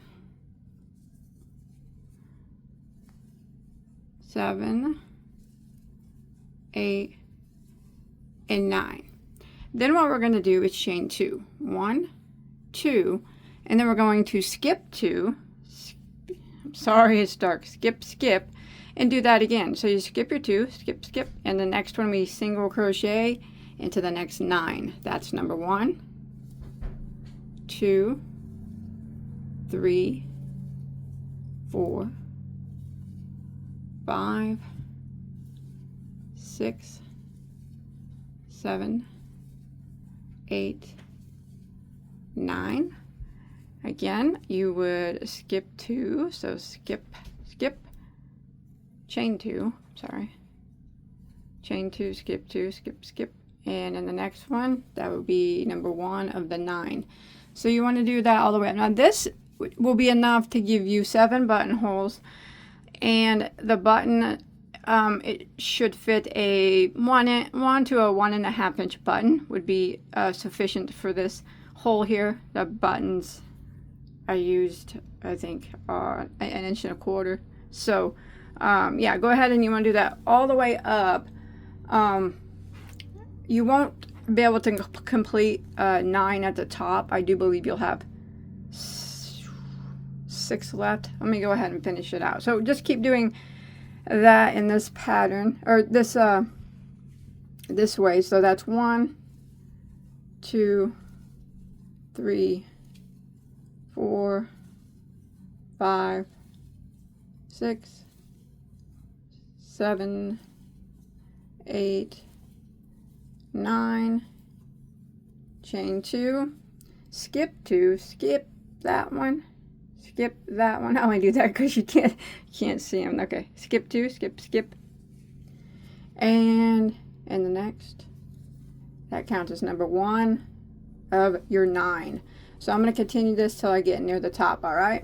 7, 8, and 9. Then what we're going to do is chain 2. 1, 2, and then we're going to skip 2. Sorry, it's dark. Skip, skip, and do that again. So you skip your 2, skip, skip, and the next one we single crochet into the next 9. That's number 1, 2, 3, 4, 5, 6, 7, 8, 9. Again, you would skip 2, so skip, skip, chain 2, sorry, chain 2, skip 2, skip, skip, and in the next one, that would be number 1 of the 9. So you want to do that all the way up. Now this will be enough to give you 7 buttonholes, and the button, it should fit a 1 to a 1.5 inch button would be sufficient for this hole here. The buttons I used, I think, 1.25 inches. So yeah, go ahead and you want to do that all the way up. You won't be able to complete 9 at the top. I do believe you'll have 6 left. Let me go ahead and finish it out. So just keep doing that in this pattern, or this this way. So that's 1, 2, 3, 4, 5, 6, 7, 8, 9, chain 2, skip 2, skip that one, skip that one. I only do that because you can't see them. Okay, skip 2, skip, skip, and the next, that counts as number 1 of your 9. So I'm going to continue this till I get near the top. All right,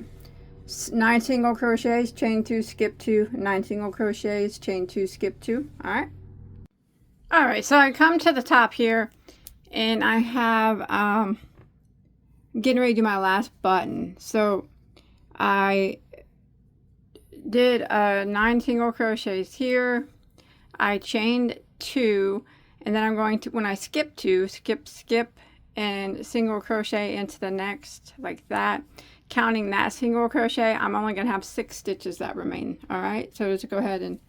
9 single crochets, chain 2, skip 2, 9 single crochets, chain 2, skip 2. All right. All right, so I come to the top here, and I have getting ready to do my last button. So I did 9 single crochets here. I chained 2, and then I'm going to, when I skip 2, skip, skip, and single crochet into the next, like that. Counting that single crochet, I'm only going to have 6 stitches that remain. All right, so just go ahead and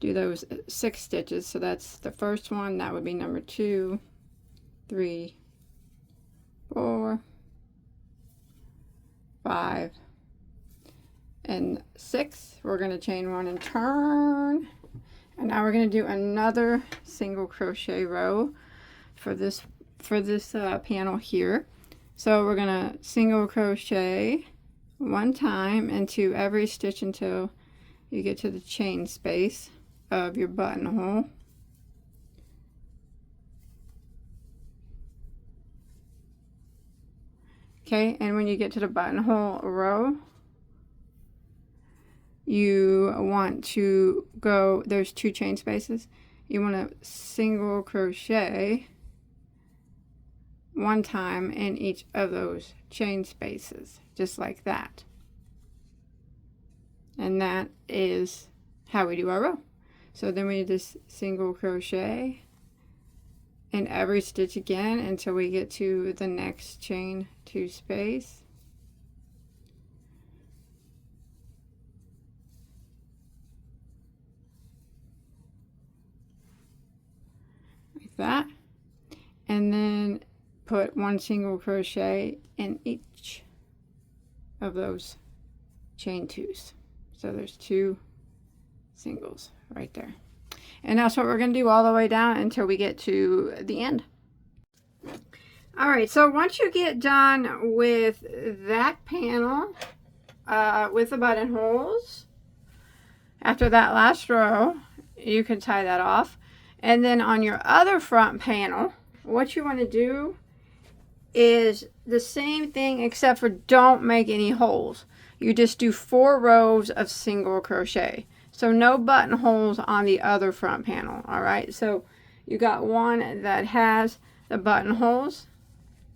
do those 6 stitches. So that's the first one. That would be number 2, 3, 4, 5, and 6. We're going to chain 1 and turn. And now we're going to do another single crochet row for this panel here. So we're going to single crochet 1 time into every stitch until you get to the chain space of your buttonhole. Okay, and when you get to the buttonhole row, you want to go, there's 2 chain spaces. You want to single crochet 1 time in each of those chain spaces, just like that. And that is how we do our row. So then we just single crochet in every stitch again until we get to the next chain 2 space. Like that. And then put 1 single crochet in each of those chain twos. So there's 2 singles right there. And that's what we're going to do all the way down until we get to the end. Alright, so once you get done with that panel with the buttonholes, after that last row, you can tie that off. And then on your other front panel, what you want to do is the same thing, except for don't make any holes. You just do 4 rows of single crochet. So no buttonholes on the other front panel. Alright, so you got one that has the buttonholes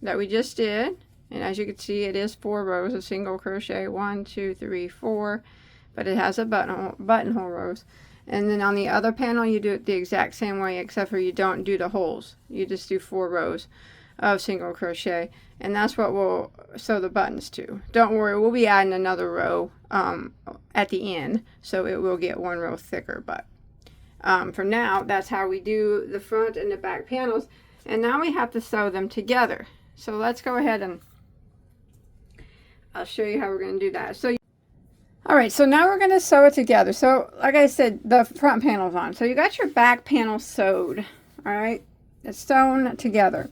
that we just did. And as you can see, it is 4 rows of single crochet. 1, 2, 3, 4. But it has a buttonhole rows. And then on the other panel, you do it the exact same way, except for you don't do the holes. You just do 4 rows of single crochet, and that's what we'll sew the buttons to. Don't worry, we'll be adding another row at the end, so it will get 1 row thicker. But for now, that's how we do the front and the back panels. And now we have to sew them together. So let's go ahead and I'll show you how we're going to do that. So alright, so now we're going to sew it together. So like I said, the front panel's on. So you got your back panel sewed. Alright, it's sewn together.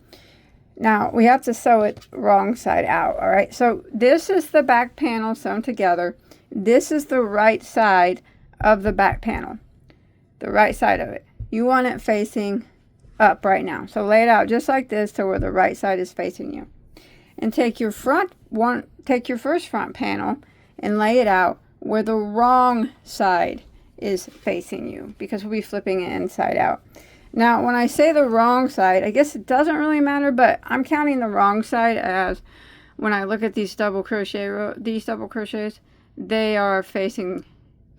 Now we have to sew it wrong side out. Alright, so this is the back panel sewn together. This is the right side of the back panel. The right side of it. You want it facing up right now. So lay it out just like this to where the right side is facing you. And take your first front panel and lay it out where the wrong side is facing you, because we'll be flipping it inside out. Now when I say the wrong side, I guess it doesn't really matter, but I'm counting the wrong side as when I look at these double crochets, they are facing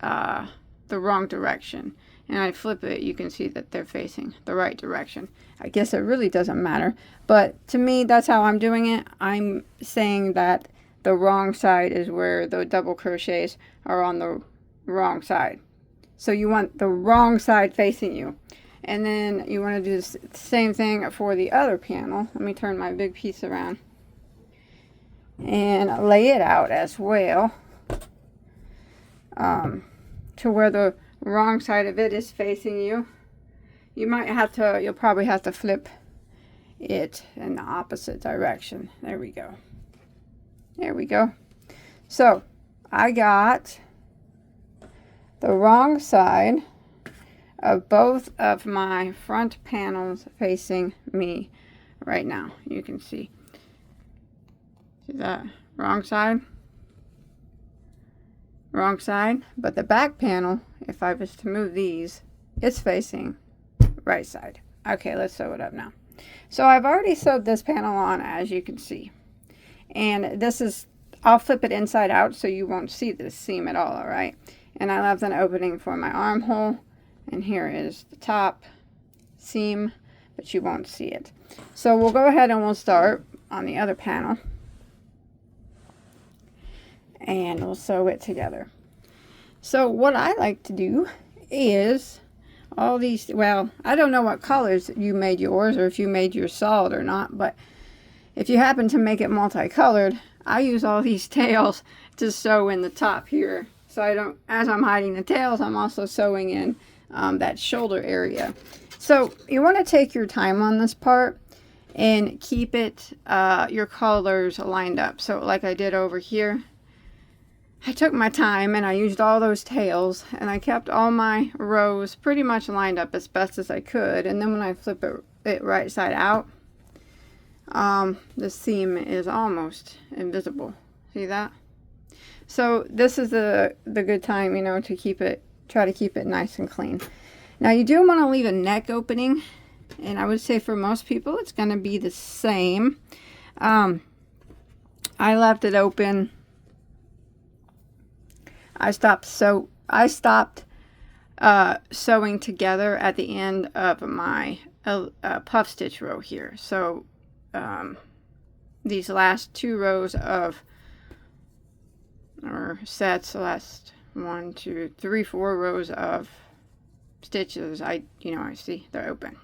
the wrong direction. And I flip it, you can see that they're facing the right direction. I guess it really doesn't matter, but to me, that's how I'm doing it. I'm saying that the wrong side is where the double crochets are on the wrong side. So you want the wrong side facing you. And then you want to do the same thing for the other panel. Let me turn my big piece around. And lay it out as well. To where the wrong side of it is facing you. You'll probably have to flip it in the opposite direction. There we go. There we go. So I got the wrong side of both of my front panels facing me right now. You can see that wrong side, but the back panel, if I was to move these, it's facing right side. Okay, let's sew it up now. So I've already sewed this panel on, as you can see. And this is, I'll flip it inside out so you won't see this seam at all, alright? And I left an opening for my armhole. And here is the top seam, but you won't see it. So we'll go ahead and we'll start on the other panel. And we'll sew it together. So what I like to do is all these, well, I don't know what colors you made yours or if you made yours solid or not, but if you happen to make it multicolored, I use all these tails to sew in the top here. So I don't, as I'm hiding the tails, I'm also sewing in that shoulder area. So you want to take your time on this part and keep it, your colors lined up. So like I did over here, I took my time and I used all those tails and I kept all my rows pretty much lined up as best as I could. And then when I flip it right side out, the seam is almost invisible. See that? So this is the good time, you know, to keep it, try to keep it nice and clean. Now you do want to leave a neck opening, and I would say for most people it's going to be the same. I left it open. I stopped sewing together at the end of my puff stitch row here. So these last 2 rows of, or sets, the last 1, 2, 3, 4 rows of stitches, I see they're open.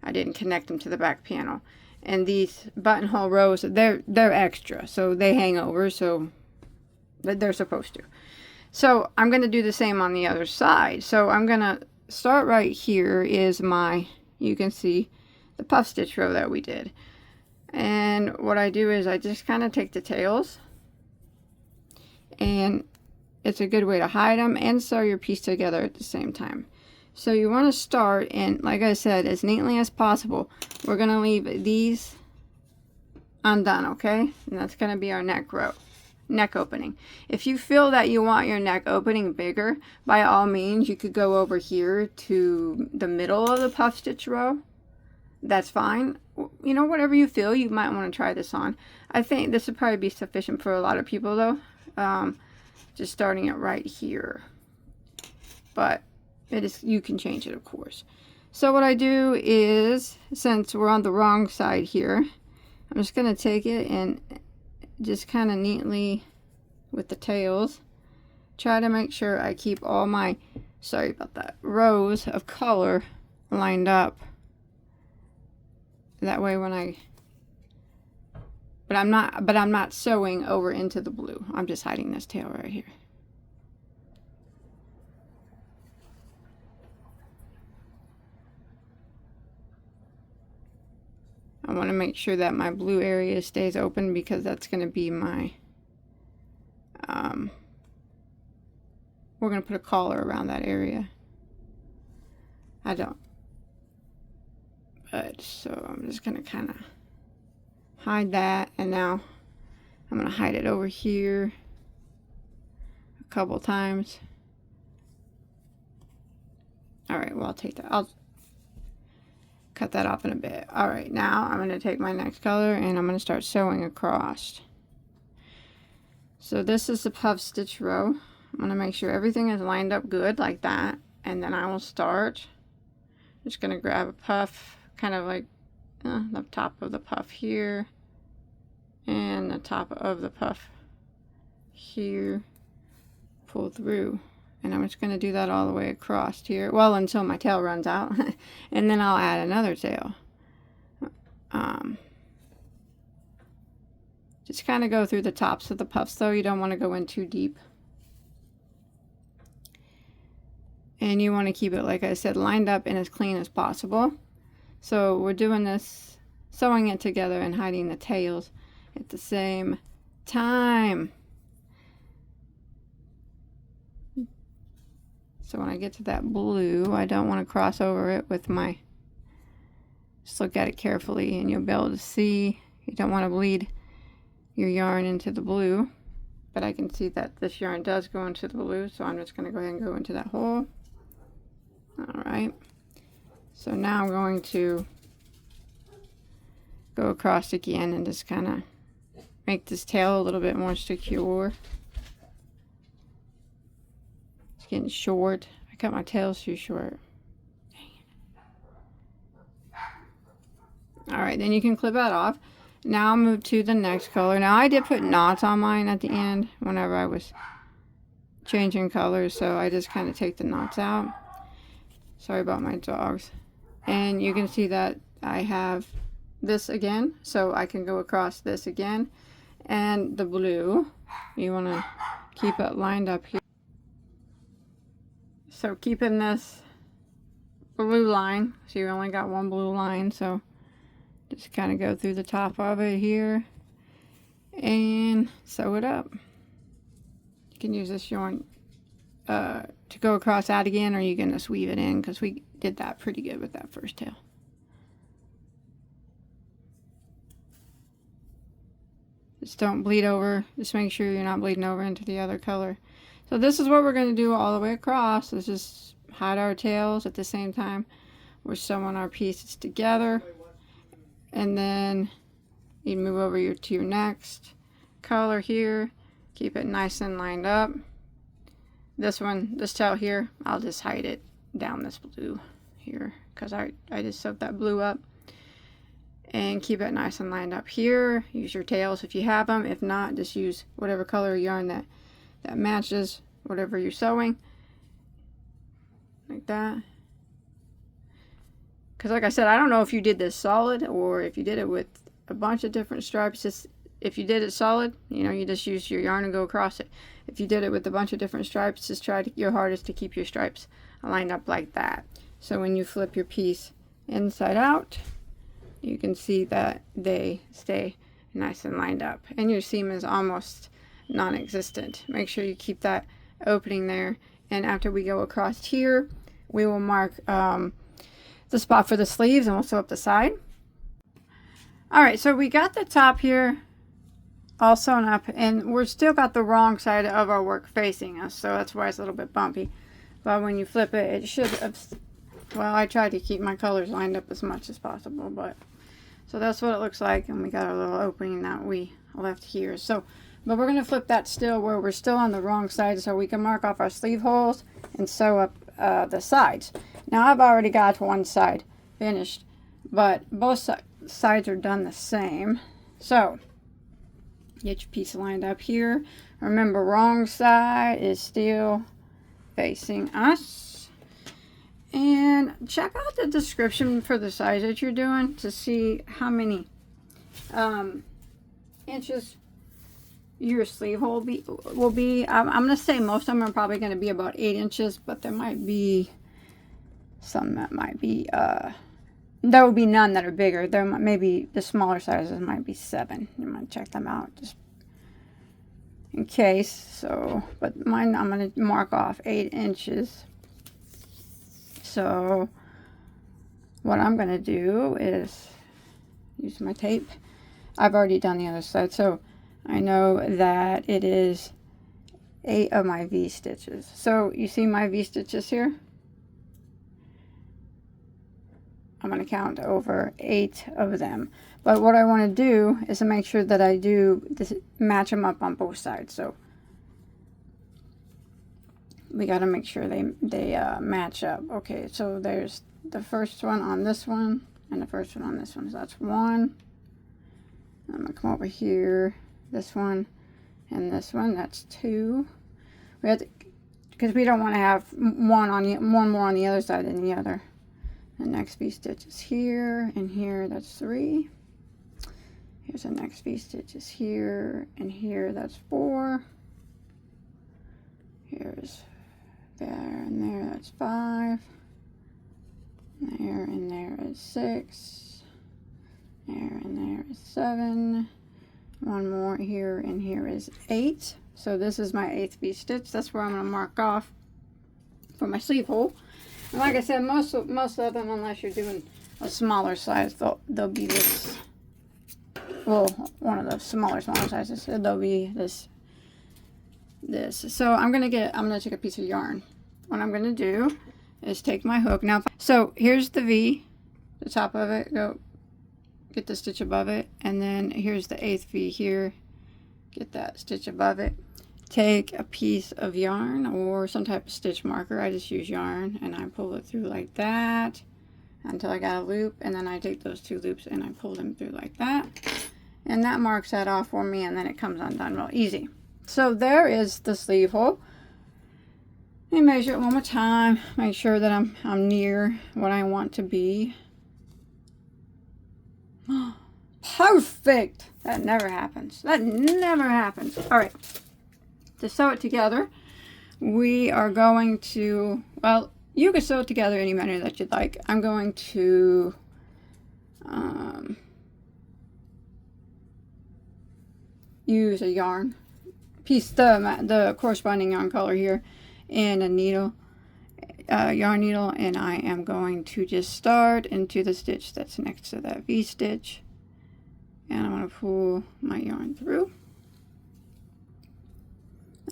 I didn't connect them to the back panel. And these buttonhole rows, they're extra, so they hang over, so they're supposed to. So I'm going to do the same on the other side. So I'm going to start right here is my, you can see the puff stitch row that we did. And what I do is I just kind of take the tails, and it's a good way to hide them and sew your piece together at the same time. So you want to start, and like I said, as neatly as possible. We're going to leave these undone, okay? And that's going to be our neck row. Neck opening. If you feel that you want your neck opening bigger, by all means you could go over here to the middle of the puff stitch row. That's fine. You know, whatever you feel. You might want to try this on. I think this would probably be sufficient for a lot of people though. Just starting it right here, but it is, you can change it of course. So what I do is, since we're on the wrong side here, I'm just going to take it and just kind of neatly with the tails try to make sure I keep all my, sorry about that, rows of color lined up. That way when I, but I'm not sewing over into the blue. I'm just hiding this tail right here. I want to make sure that my blue area stays open because that's going to be my, we're going to put a collar around that area. I don't, but so I'm just going to kind of hide that, and now I'm going to hide it over here a couple times. Alright, well I'll take that, I'll cut that off in a bit. Alright, now I'm going to take my next color and I'm going to start sewing across. So this is the puff stitch row. I'm going to make sure everything is lined up good like that, and then I will start. Just going to grab a puff, kind of like the top of the puff here, and the top of the puff here, pull through. And I'm just going to do that all the way across here, well, until my tail runs out. And then I'll add another tail. Just kind of go through the tops of the puffs though. You don't want to go in too deep. And you want to keep it, like I said, lined up and as clean as possible. So we're doing this, sewing it together and hiding the tails at the same time. So when I get to that blue, I don't want to cross over it with my, just look at it carefully and you'll be able to see. You don't want to bleed your yarn into the blue, but I can see that this yarn does go into the blue, so I'm just going to go ahead and go into that hole. Alright, so now I'm going to go across again and just kind of make this tail a little bit more secure. It's getting short. I cut my tails too short. Alright, then you can clip that off. Now I'll move to the next color. Now I did put knots on mine at the end whenever I was changing colors, so I just kind of take the knots out. Sorry about my dogs. And you can see that I have this again, so I can go across this again. And the blue, you want to keep it lined up here. So keeping this blue line, so you only got one blue line, so just kind of go through the top of it here and sew it up. You can use this yarn to go across that again, or you can just weave it in, because we did that pretty good with that first tail. Just don't bleed over. Just make sure you're not bleeding over into the other color. So this is what we're going to do all the way across. Let's just hide our tails at the same time we're sewing our pieces together. And then you move over to your next color here. Keep it nice and lined up. This one, this tail here, I'll just hide it down this blue here, because I just sewed that blue up. And keep it nice and lined up here. Use your tails if you have them. If not, just use whatever color yarn that matches whatever you're sewing. Like that. because like I said, I don't know if you did this solid or if you did it with a bunch of different stripes. Just if you did it solid, you know, you just use your yarn and go across it. If you did it with a bunch of different stripes, just try your hardest to keep your stripes lined up like that. So when you flip your piece inside out, you can see that they stay nice and lined up, and your seam is almost non-existent. Make sure you keep that opening there, and after we go across here, we will mark the spot for the sleeves, and we'll sew up the side. Alright, so we got the top here all sewn up, and we're still got the wrong side of our work facing us, so that's why it's a little bit bumpy. But when you flip it, it should have, well, I tried to keep my colors lined up as much as possible, but so that's what it looks like, and we got our little opening that we left here. So, but we're going to flip that still where we're still on the wrong side, so we can mark off our sleeve holes and sew up the sides. Now I've already got one side finished, but both sides are done the same. So get your piece lined up here. Remember, wrong side is still facing us. And check out the description for the size that you're doing to see how many inches your sleeve hole will be. I'm going to say most of them are probably going to be about 8 inches, but there might be some that might be, there will be none that are bigger. There maybe the smaller sizes might be 7. You might check them out just in case. So, but mine, I'm going to mark off 8 inches. So what I'm going to do is use my tape. I've already done the other side, so I know that it is 8 of my V stitches. So you see my V stitches here? I'm going to count over 8 of them. But what I want to do is to make sure that I do this, match them up on both sides. So we got to make sure they match up. Okay, so there's the first one on this one and the first one on this one. So that's 1. I'm going to come over here, this one and this one. That's 2. We have to, because we don't want to have one more on the other side than the other. The next V stitch is here and here. That's 3. Here's the next V stitch is here and here. That's 4. Here's there and there. That's 5. There and there is 6. There and there is 7. One more here and here is 8. So this is my 8th V stitch. That's where I'm going to mark off for my sleeve hole. And like I said, most of them, unless you're doing a smaller size, they'll be this. Well, one of the smaller sizes. They'll be this. So I'm gonna take a piece of yarn. What I'm gonna do is take my hook. Now, so here's the V, the top of it. Go get the stitch above it, and then here's the 8th V here. Get that stitch above it. Take a piece of yarn or some type of stitch marker. I just use yarn and I pull it through like that until I got a loop, and then I take those 2 loops and I pull them through like that, and that marks that off for me, and then it comes undone real easy. So there is the sleeve hole. Let me measure it one more time, make sure that I'm near what I want to be. Perfect. That never happens. That never happens. All right. To sew it together, we are going to, well, you can sew it together any manner that you'd like. I'm going to use a yarn piece, the corresponding yarn color here, and a needle, yarn needle, and I am going to just start into the stitch that's next to that V stitch, and I'm going to pull my yarn through.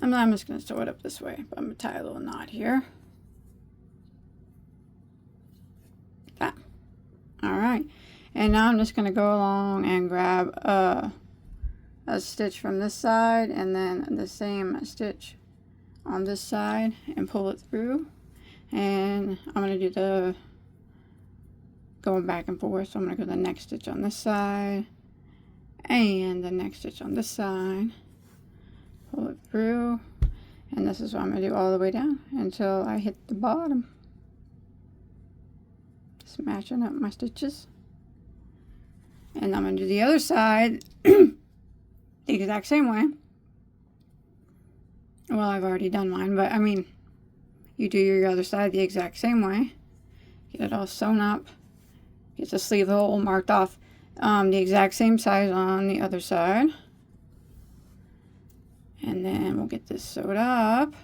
I'm just going to sew it up this way, but I'm going to tie a little knot here. That. Alright, and now I'm just going to go along and grab a stitch from this side, and then the same stitch on this side, and pull it through. And I'm going to do the going back and forth, so I'm going to go the next stitch on this side, and the next stitch on this side. Pull it through, and this is what I'm going to do all the way down until I hit the bottom. Just matching up my stitches. And I'm going to do the other side the exact same way. Well, I've already done mine, but I mean, you do your other side the exact same way. Get it all sewn up. Get the sleeve hole marked off the exact same size on the other side. And then we'll get this sewed up.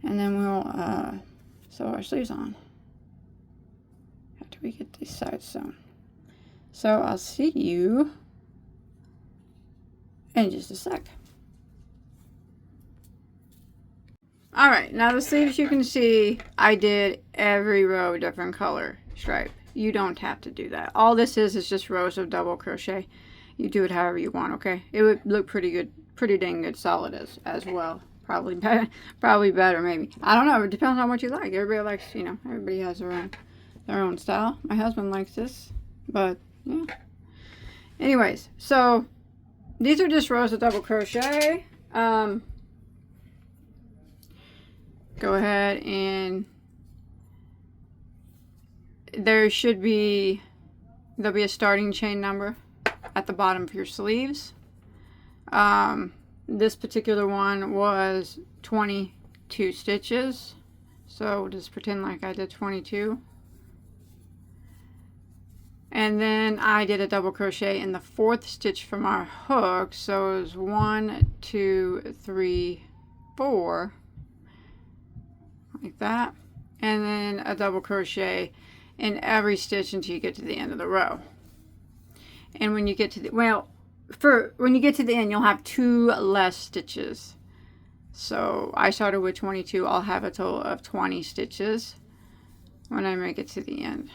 And then we'll sew our sleeves on. After we get these sides sewn. So I'll see you in just a sec. Alright, now the sleeves, you can see I did every row different color stripe. You don't have to do that. All this is just rows of double crochet. You do it however you want, okay? It would look pretty good, pretty dang good solid as well. Probably better maybe. I don't know, it depends on what you like. Everybody likes, you know, everybody has their own style. My husband likes this, but yeah. Anyways, so these are just rows of double crochet. Go ahead and there'll be a starting chain number at the bottom of your sleeves. This particular one was 22 stitches, so just pretend like I did 22. And then I did a double crochet in the 4th stitch from our hook, so it was 1, 2, 3, 4, like that, and then a double crochet in every stitch until you get to the end of the row. And when you get to the when you get to the end, you'll have 2 less stitches. So I started with 22. I'll have a total of 20 stitches when I make it to the end.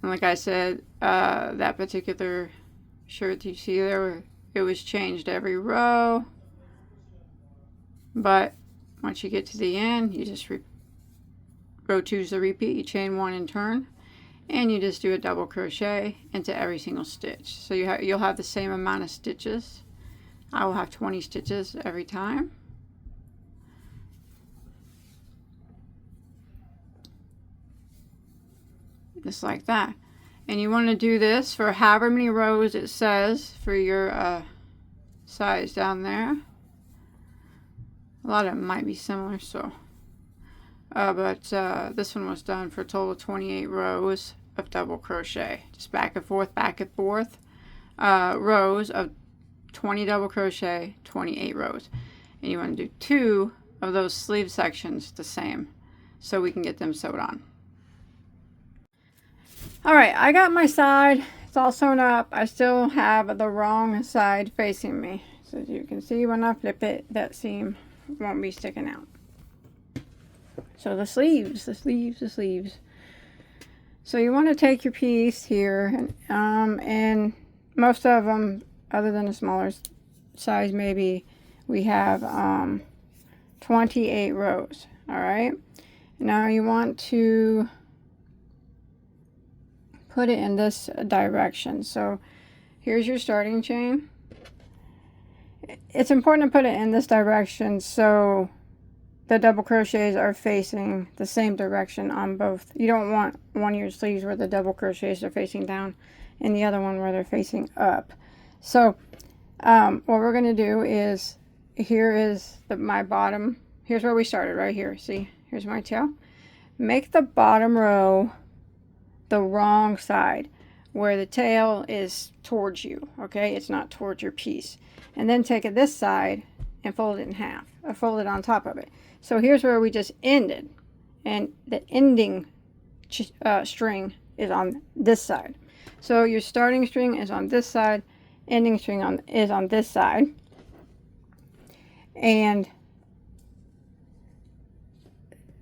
And like I said, that particular shirt you see there, it was changed every row. But once you get to the end, you just row 2 is the repeat. You chain 1 and turn, and you just do a double crochet into every single stitch. So you'll have the same amount of stitches. I will have 20 stitches every time. Just like that. And you want to do this for however many rows it says for your size down there. A lot of them might be similar, so but this one was done for a total of 28 rows of double crochet, just back and forth rows of 20 double crochet, 28 rows. And you want to do 2 of those sleeve sections the same, so we can get them sewed on. Alright, I got my side, it's all sewn up. I still have the wrong side facing me, so as you can see, when I flip it, that seam won't be sticking out. So the sleeves. So you want to take your piece here, and most of them, other than the smaller size, maybe we have 28 rows. All right. Now you want to put it in this direction. So here's your starting chain. It's important to put it in this direction so the double crochets are facing the same direction on both. You don't want one of your sleeves where the double crochets are facing down and the other one where they're facing up. So what we're going to do is, here is my bottom. Here's where we started, right here. See, here's my tail. Make the bottom row the wrong side, where the tail is towards you, okay? It's not towards your piece. And then take it this side and fold it in half, or fold it on top of it. So here's where we just ended, and the ending string is on this side. So your starting string is on this side, ending string is on this side, and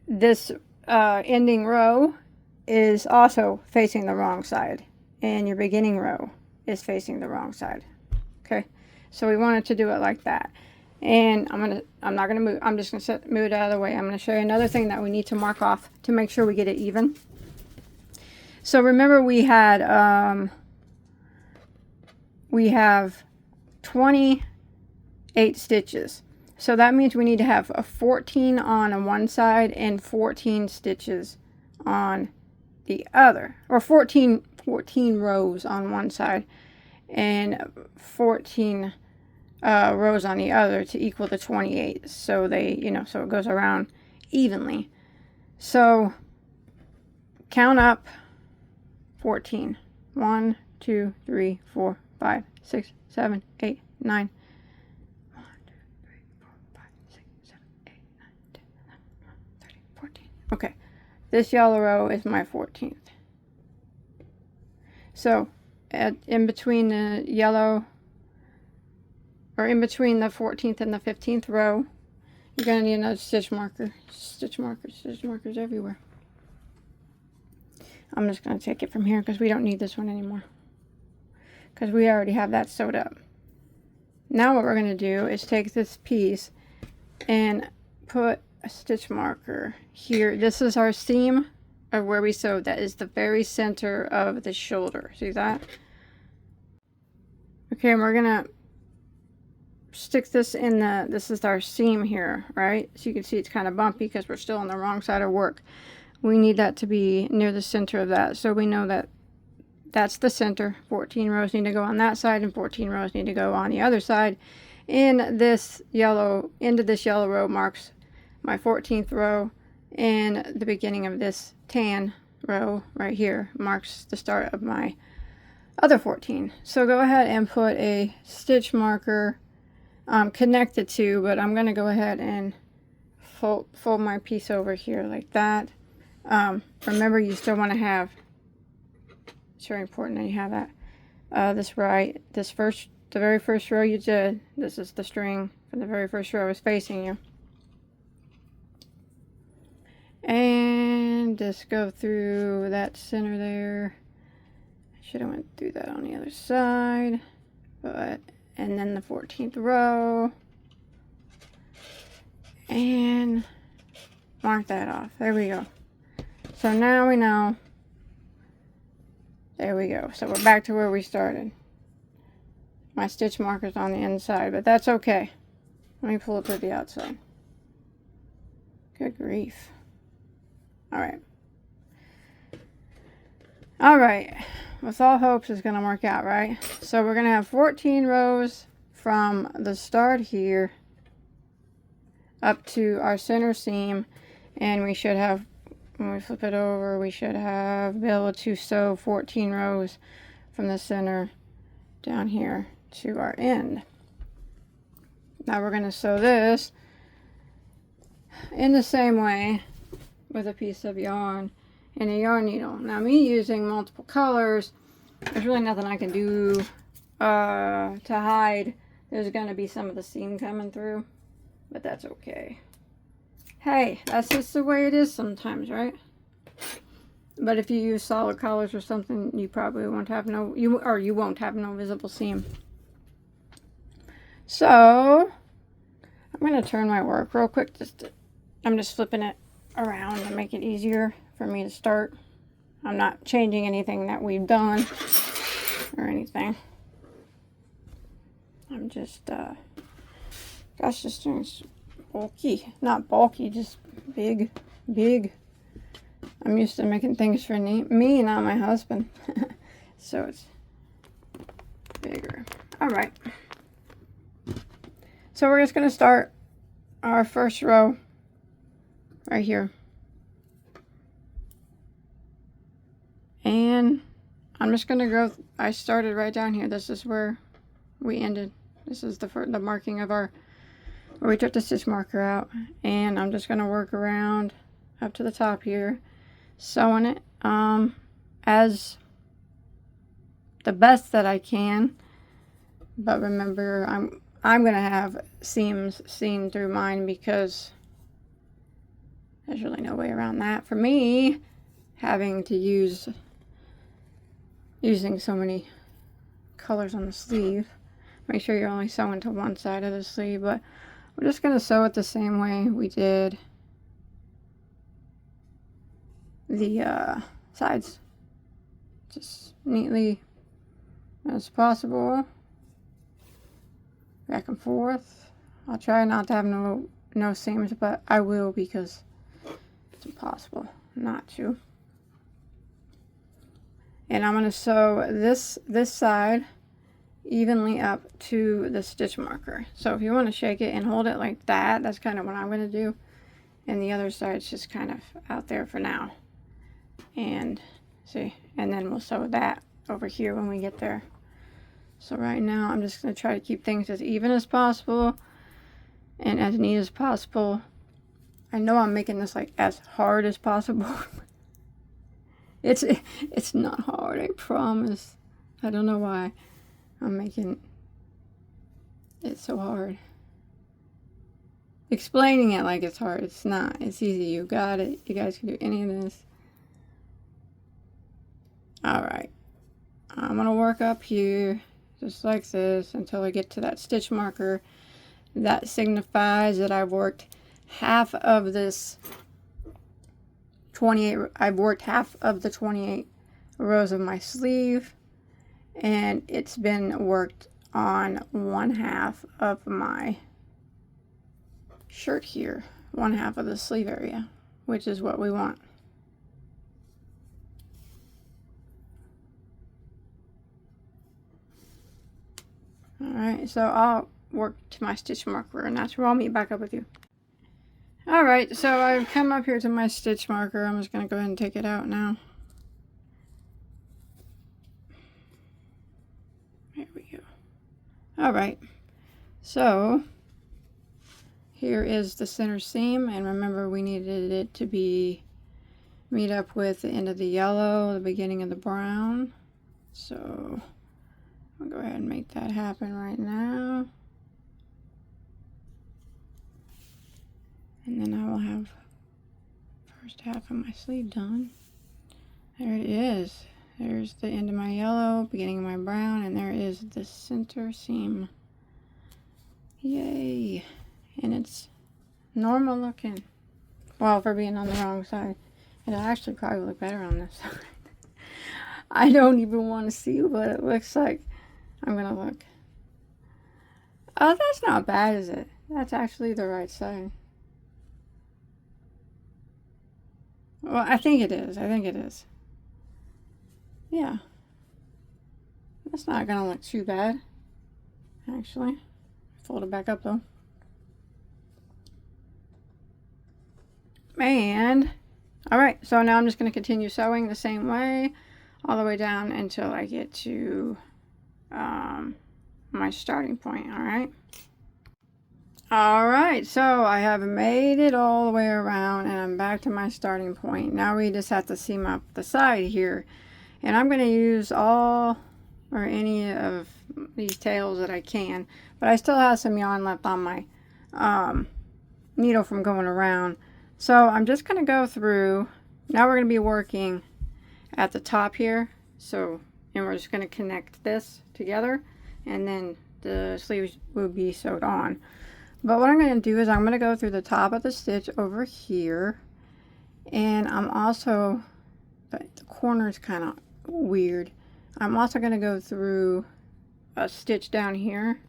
this ending row is also facing the wrong side, and your beginning row is facing the wrong side. Okay, so we wanted to do it like that. And I'm not gonna move. I'm just gonna move it out of the way. I'm gonna show you another thing that we need to mark off to make sure we get it even. So remember, we have 28 stitches. So that means we need to have a 14 on one side and 14 stitches on the other, or 14 rows on one side and 14 rows on the other to equal the 28. So they, so it goes around evenly. So count up 14. 1, 2, 3, 4, 5, 6, 7, 8, 9. 1, 2, 3, 4, 5, 6, 7, 8, 9, 10, 11, 12, 13, 14. Okay, this yellow row is my 14th. So in between the yellow, or in between the 14th and the 15th row, you're going to need another stitch marker. Stitch markers everywhere. I'm just going to take it from here because we don't need this one anymore, because we already have that sewed up. Now what we're going to do is take this piece and put a stitch marker here. This is our seam of where we sewed. That is the very center of the shoulder. See that? Okay, and we're going to stick this in this is our seam here, right? So you can see it's kind of bumpy because we're still on the wrong side of work. We need that to be near the center of that, so we know that that's the center. 14 rows need to go on that side and 14 rows need to go on the other side. In this yellow, into this yellow row marks my 14th row, and the beginning of this tan row right here marks the start of my other 14. So go ahead and put a stitch marker connected to, but I'm going to go ahead and fold my piece over here like that. Remember, you still want to have, it's very important that you have that the very first row you did, this is the string for the very first row is facing you, and just go through that center there. I should have went through that on the other side, but, and then the 14th row, and mark that off. There we go. So now we know. There we go. So we're back to where we started. My stitch marker's on the inside, but that's okay. Let me pull it to the outside. Good grief. Alright. Alright. With all hopes it's going to work out, right? So we're going to have 14 rows from the start here up to our center seam, and we should have, when we flip it over, we should be able to sew 14 rows from the center down here to our end. Now we're going to sew this in the same way with a piece of yarn and a yarn needle. Now, me using multiple colors, there's really nothing I can do to hide. There's going to be some of the seam coming through, but that's okay. Hey, that's just the way it is sometimes, right? But if you use solid colors or something, you probably won't have you won't have no visible seam. So I'm going to turn my work real quick. I'm just flipping it around to make it easier for me to start. I'm not changing anything that we've done or anything. I'm just gosh, this thing's bulky. Not bulky, just big. I'm used to making things for me, not my husband. So it's bigger. Alright. So we're just going to start our first row right here. And I'm just going to go, I started right down here. This is where we ended. This is the marking of our, where we took the stitch marker out. And I'm just going to work around up to the top here, sewing it as the best that I can. But remember, I'm going to have seams seen through mine because there's really no way around that. For me, having to using so many colors on the sleeve, make sure you're only sewing to one side of the sleeve. But we're just going to sew it the same way we did the sides, just neatly as possible, back and forth. I'll try not to have no seams, but I will because it's impossible not to. And I'm going to sew this side evenly up to the stitch marker. So if you want to shake it and hold it like that, that's kind of what I'm going to do. And the other side's just kind of out there for now. And see, and then we'll sew that over here when we get there. So right now I'm just going to try to keep things as even as possible and as neat as possible. I know I'm making this like as hard as possible. It's not hard, I promise. I don't know why I'm making it so hard. Explaining it like it's hard, it's not. It's easy. You got it. You guys can do any of this. Alright. I'm going to work up here just like this until I get to that stitch marker. That signifies that I've worked half of this 28. I've worked half of the 28 rows of my sleeve, and it's been worked on one half of my shirt here, one half of the sleeve area, which is what we want. Alright, so I'll work to my stitch marker, and that's where I'll meet back up with you. Alright, so I've come up here to my stitch marker. I'm just going to go ahead and take it out now. There we go. Alright, so here is the center seam, and remember we needed it to meet up with the end of the yellow, the beginning of the brown. So I'll go ahead and make that happen right now. And then I will have first half of my sleeve done. There it is. There's the end of my yellow, beginning of my brown, and there is the center seam. Yay! And it's normal looking. Well, for being on the wrong side. It'll actually probably look better on this side. I don't even want to see what it looks like. I'm going to look. Oh, that's not bad, is it? That's actually the right side. Well, I think it is. I think it is. Yeah. That's not going to look too bad, actually. Fold it back up, though. And, alright, so now I'm just going to continue sewing the same way all the way down until I get to my starting point, alright? Alright, so I have made it all the way around and I'm back to my starting point. Now we just have to seam up the side here. And I'm going to use all or any of these tails that I can. But I still have some yarn left on my needle from going around. So I'm just going to go through. Now we're going to be working at the top here. So, and we're just going to connect this together. And then the sleeves will be sewed on. But what I'm going to do is I'm going to go through the top of the stitch over here. And I'm also, the corner is kind of weird. I'm also going to go through a stitch down here.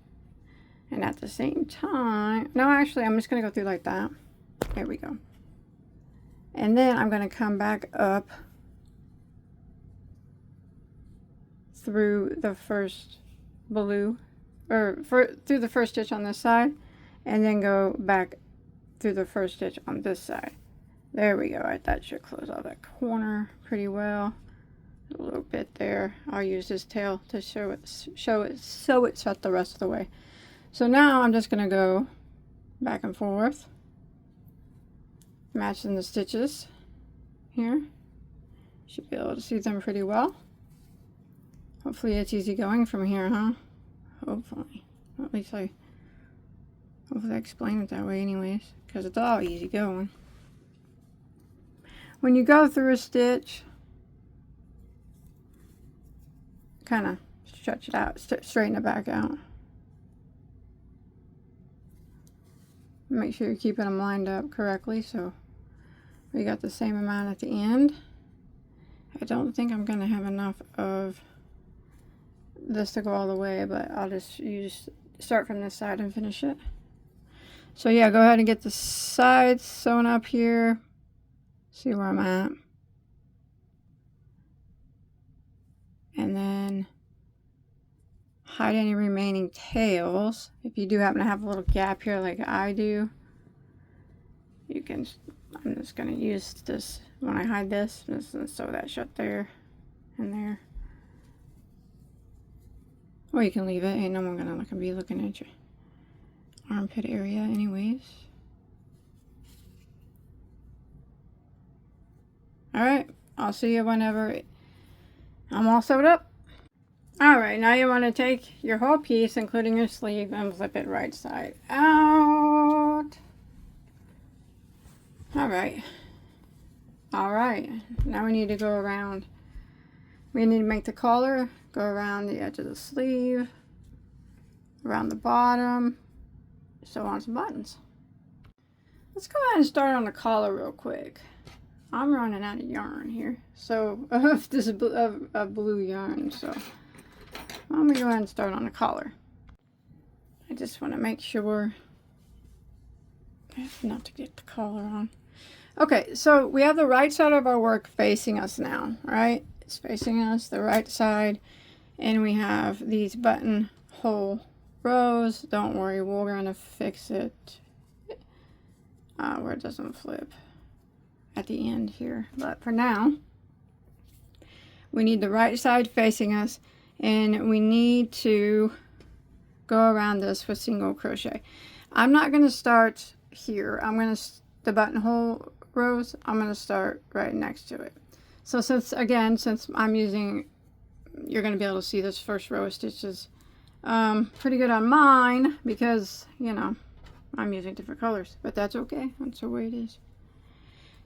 And at the same time, no, actually, I'm just going to go through like that. There we go. And then I'm going to come back up through the first blue, or through the first stitch on this side, and then go back through the first stitch on this side. There we go. Right, that should close off that corner pretty well. A little bit there. I'll use this tail to sew it shut the rest of the way. So now I'm just going to go back and forth, matching the stitches here. Should be able to see them pretty well. Hopefully it's easy going from here, huh? Hopefully. At least hopefully I explain it that way anyways, because it's all easy going. When you go through a stitch, kind of stretch it out, straighten it back out. Make sure you're keeping them lined up correctly so we got the same amount at the end. I don't think I'm going to have enough of this to go all the way, but I'll just start from this side and finish it. So yeah, go ahead and get the sides sewn up here. See where I'm at. And then hide any remaining tails. If you do happen to have a little gap here like I do, you can, I'm just going to use this, when I hide this, I'm just going to sew that shut there and there. Or you can leave it, ain't no one going to be looking at your armpit area anyways. Alright, I'll see you whenever I'm all sewed up. Alright, now you want to take your whole piece, including your sleeve, and flip it right side out. Alright. Alright, now we need to go around. We need to make the collar, go around the edge of the sleeve, around the bottom, sew on some buttons. Let's go ahead and start on the collar real quick. I'm running out of yarn here, so this is blue yarn, so let me go ahead and start on the collar. I just want to make sure not to get the collar on. Okay, so we have the right side of our work facing us now, right? It's facing us, the right side, and we have these buttonhole rows. Don't worry, we're going to fix it where it doesn't flip at the end here. But for now, we need the right side facing us, and we need to go around this with single crochet. I'm not going to start here. I'm going to, the buttonhole rows, I'm going to start right next to it. So since I'm using, you're going to be able to see this first row of stitches pretty good on mine because, you know, I'm using different colors, but that's okay. That's the way it is.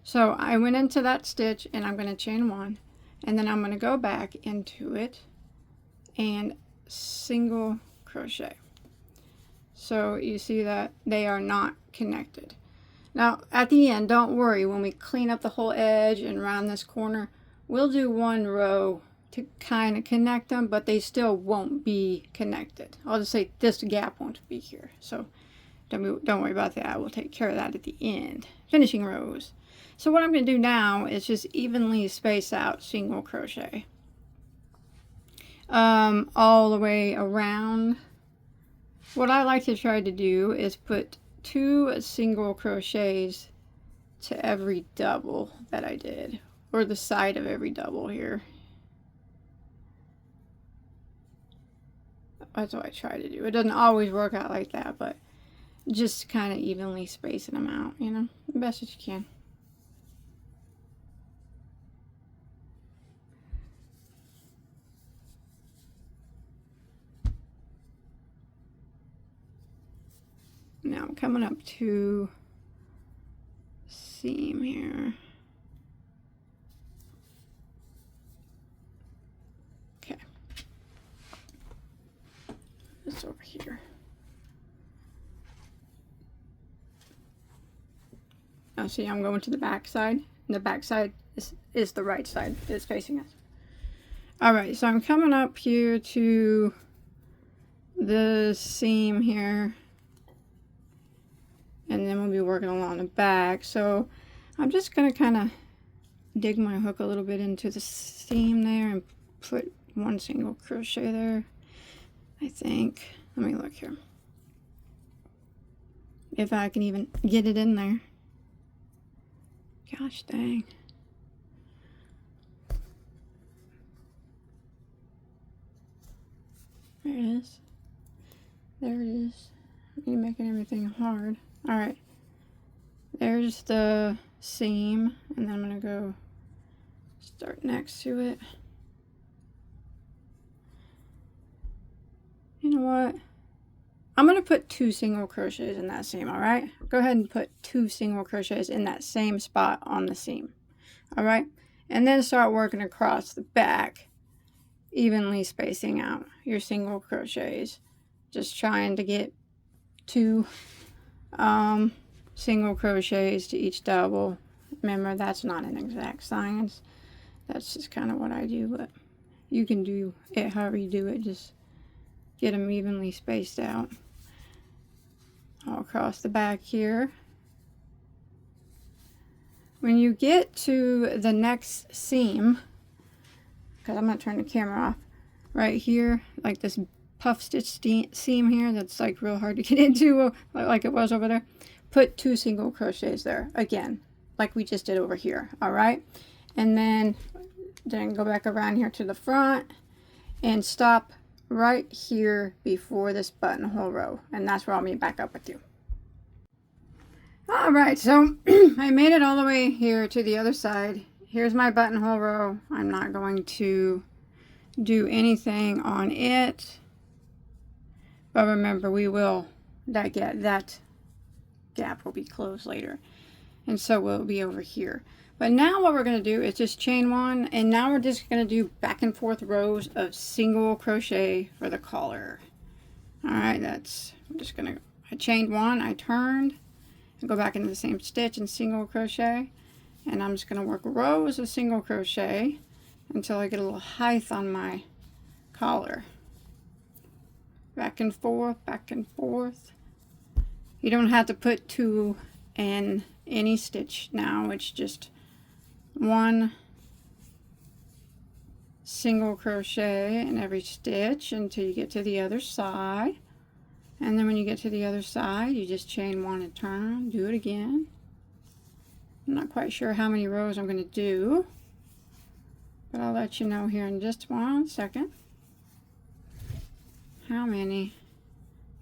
So I went into that stitch and I'm going to chain one, and then I'm going to go back into it and single crochet. So you see that they are not connected. Now at the end, don't worry, when we clean up the whole edge and around this corner, we'll do one row to kind of connect them, but they still won't be connected. I'll just say this gap won't be here, so don't worry about that. We'll take care of that at the end. Finishing rows. So what I'm going to do now is just evenly space out single crochet all the way around. What I like to try to do is put 2 single crochets to every double that I did, or the side of every double here. That's what I try to do. It doesn't always work out like that, but just kind of evenly spacing them out, you know, the best that you can. Now I'm coming up to seam here. Okay. This over here. Now see, I'm going to the back side, and the back side is the right side that's facing us. Alright, so I'm coming up here to the seam here, and then we'll be working along the back. So I'm just going to kind of dig my hook a little bit into the seam there and put 1 single crochet there, I think. Let me look here, if I can even get it in there. Gosh dang. There it is. There it is. You're making everything hard. Alright. There's the seam, and then I'm going to go start next to it. You know what? I'm going to put 2 single crochets in that seam, alright? Go ahead and put 2 single crochets in that same spot on the seam. Alright? And then start working across the back, evenly spacing out your single crochets. Just trying to get 2 single crochets to each double. Remember, that's not an exact science. That's just kind of what I do, but you can do it however you do it. Just get them evenly spaced out. all across the back here. When you get to the next seam, because I'm going to turn the camera off, right here, like this puff stitch seam here that's like real hard to get into, like it was over there, put 2 single crochets there again, like we just did over here. All right, and then go back around here to the front and stop right here before this buttonhole row, and that's where I'll meet back up with you. All right, so I made it all the way here to the other side. Here's my buttonhole row. I'm not going to do anything on it, but remember, we will, that gap will be closed later, and so we'll be over here. But now what we're going to do is just chain 1, and now we're just going to do back and forth rows of single crochet for the collar. All right, I'm just going to, I chained 1, I turned, and go back into the same stitch and single crochet, and I'm just going to work rows of single crochet until I get a little height on my collar. Back and forth, back and forth. You don't have to put 2 in any stitch now. It's just 1 single crochet in every stitch until you get to the other side. And then when you get to the other side, you just chain 1 and turn, do it again. I'm not quite sure how many rows I'm going to do, but I'll let you know here in just 1 second how many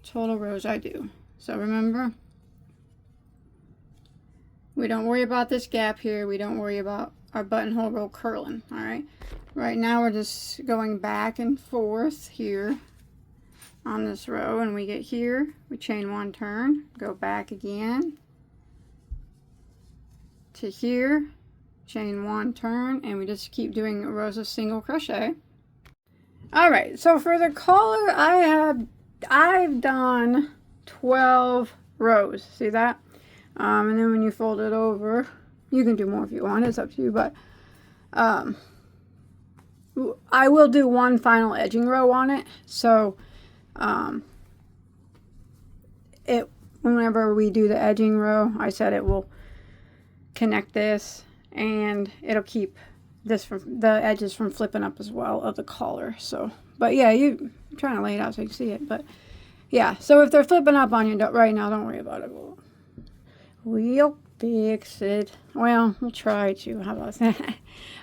total rows I do. So remember, we don't worry about this gap here. We don't worry about our buttonhole row curling. All right. Right now we're just going back and forth here on this row, and we get here, we chain 1, turn, go back again to here, chain 1, turn, and we just keep doing rows of single crochet. All right, so for the collar, I've done 12 rows. See that? And then when you fold it over, you can do more if you want. It's up to you, but I will do 1 final edging row on it. So whenever we do the edging row, I said it will connect this, and it'll keep this from the edges from flipping up as well of the collar. So, but yeah, I'm trying to lay it out so you can see it, but yeah, so if they're flipping up on you right now, don't worry about it. We'll fix it. Well, we'll try to. How about that?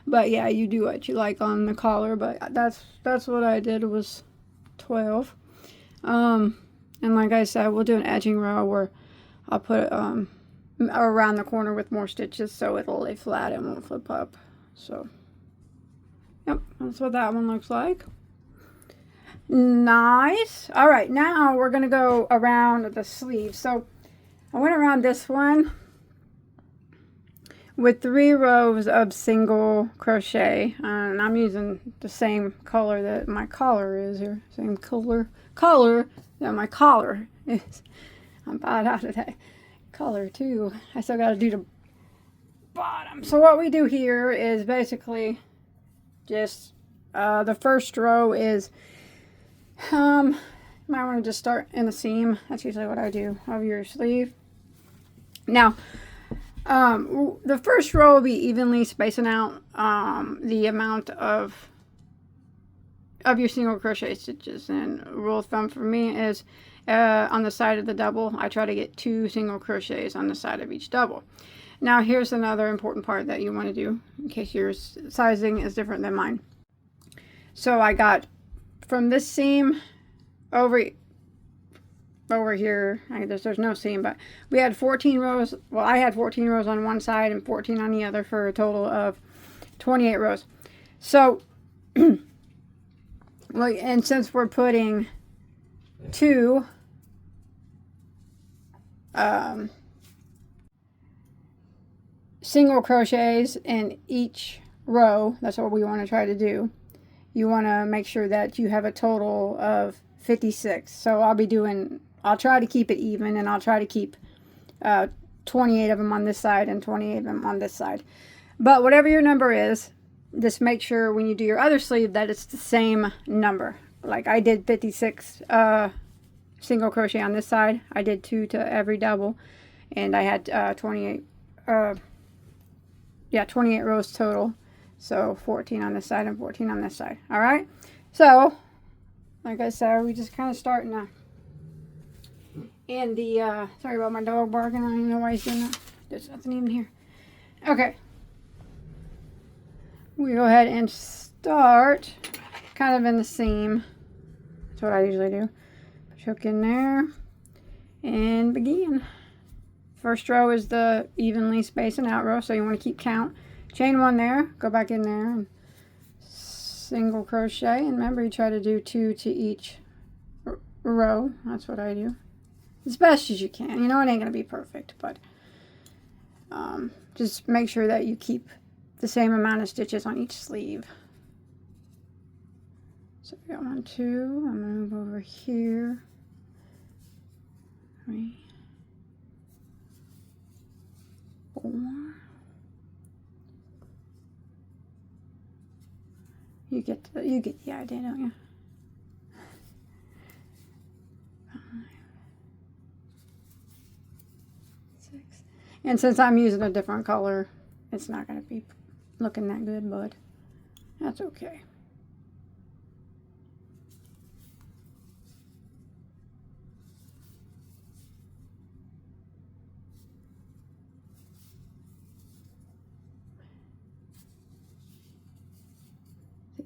But yeah, you do what you like on the collar, but that's what I did, was 12. And like I said, we'll do an edging row where I'll put around the corner with more stitches so it'll lay flat and won't flip up. So yep, that's what that one looks like. Nice. All right, now we're gonna go around the sleeve. So I went around this one with 3 rows of single crochet, and I'm using the same color that my collar is here. Same color that my collar is. I'm bad out today. Color too. I still got to do the bottom. So what we do here is basically just the first row is you might want to just start in the seam. That's usually what I do of your sleeve. Now the first row will be evenly spacing out the amount of your single crochet stitches, and rule of thumb for me is on the side of the double, I try to get 2 single crochets on the side of each double. Now here's another important part that you want to do in case your sizing is different than mine. So I got from this seam over here, I guess there's no seam, but we had 14 rows. Well, I had 14 rows on one side and 14 on the other for a total of 28 rows. So well, and since we're putting 2 single crochets in each row, that's what we want to try to do. You want to make sure that you have a total of 56. So I'll try to keep it even, and I'll try to keep 28 of them on this side and 28 of them on this side. But whatever your number is, just make sure when you do your other sleeve that it's the same number. Like I did 56 single crochet on this side. I did 2 to every double, and I had 28 28 rows total. So 14 on this side and 14 on this side. All right, so like I said, we just kind of starting to. And the sorry about my dog barking. I don't even know why he's doing that. There's nothing even here. Okay, we go ahead and start kind of in the seam. That's what I usually do. Put your hook in there and begin. First row is the evenly spacing out row, so you want to keep count. Chain 1 there, go back in there and single crochet, and remember you try to do 2 to each row. That's what I do as best as you can. You know, it ain't gonna be perfect, but just make sure that you keep the same amount of stitches on each sleeve. So we got 1, 2. I'm gonna move over here. 3, 4. You get the idea, don't you? 5, 6. And since I'm using a different color, it's not going to be looking that good, but that's okay.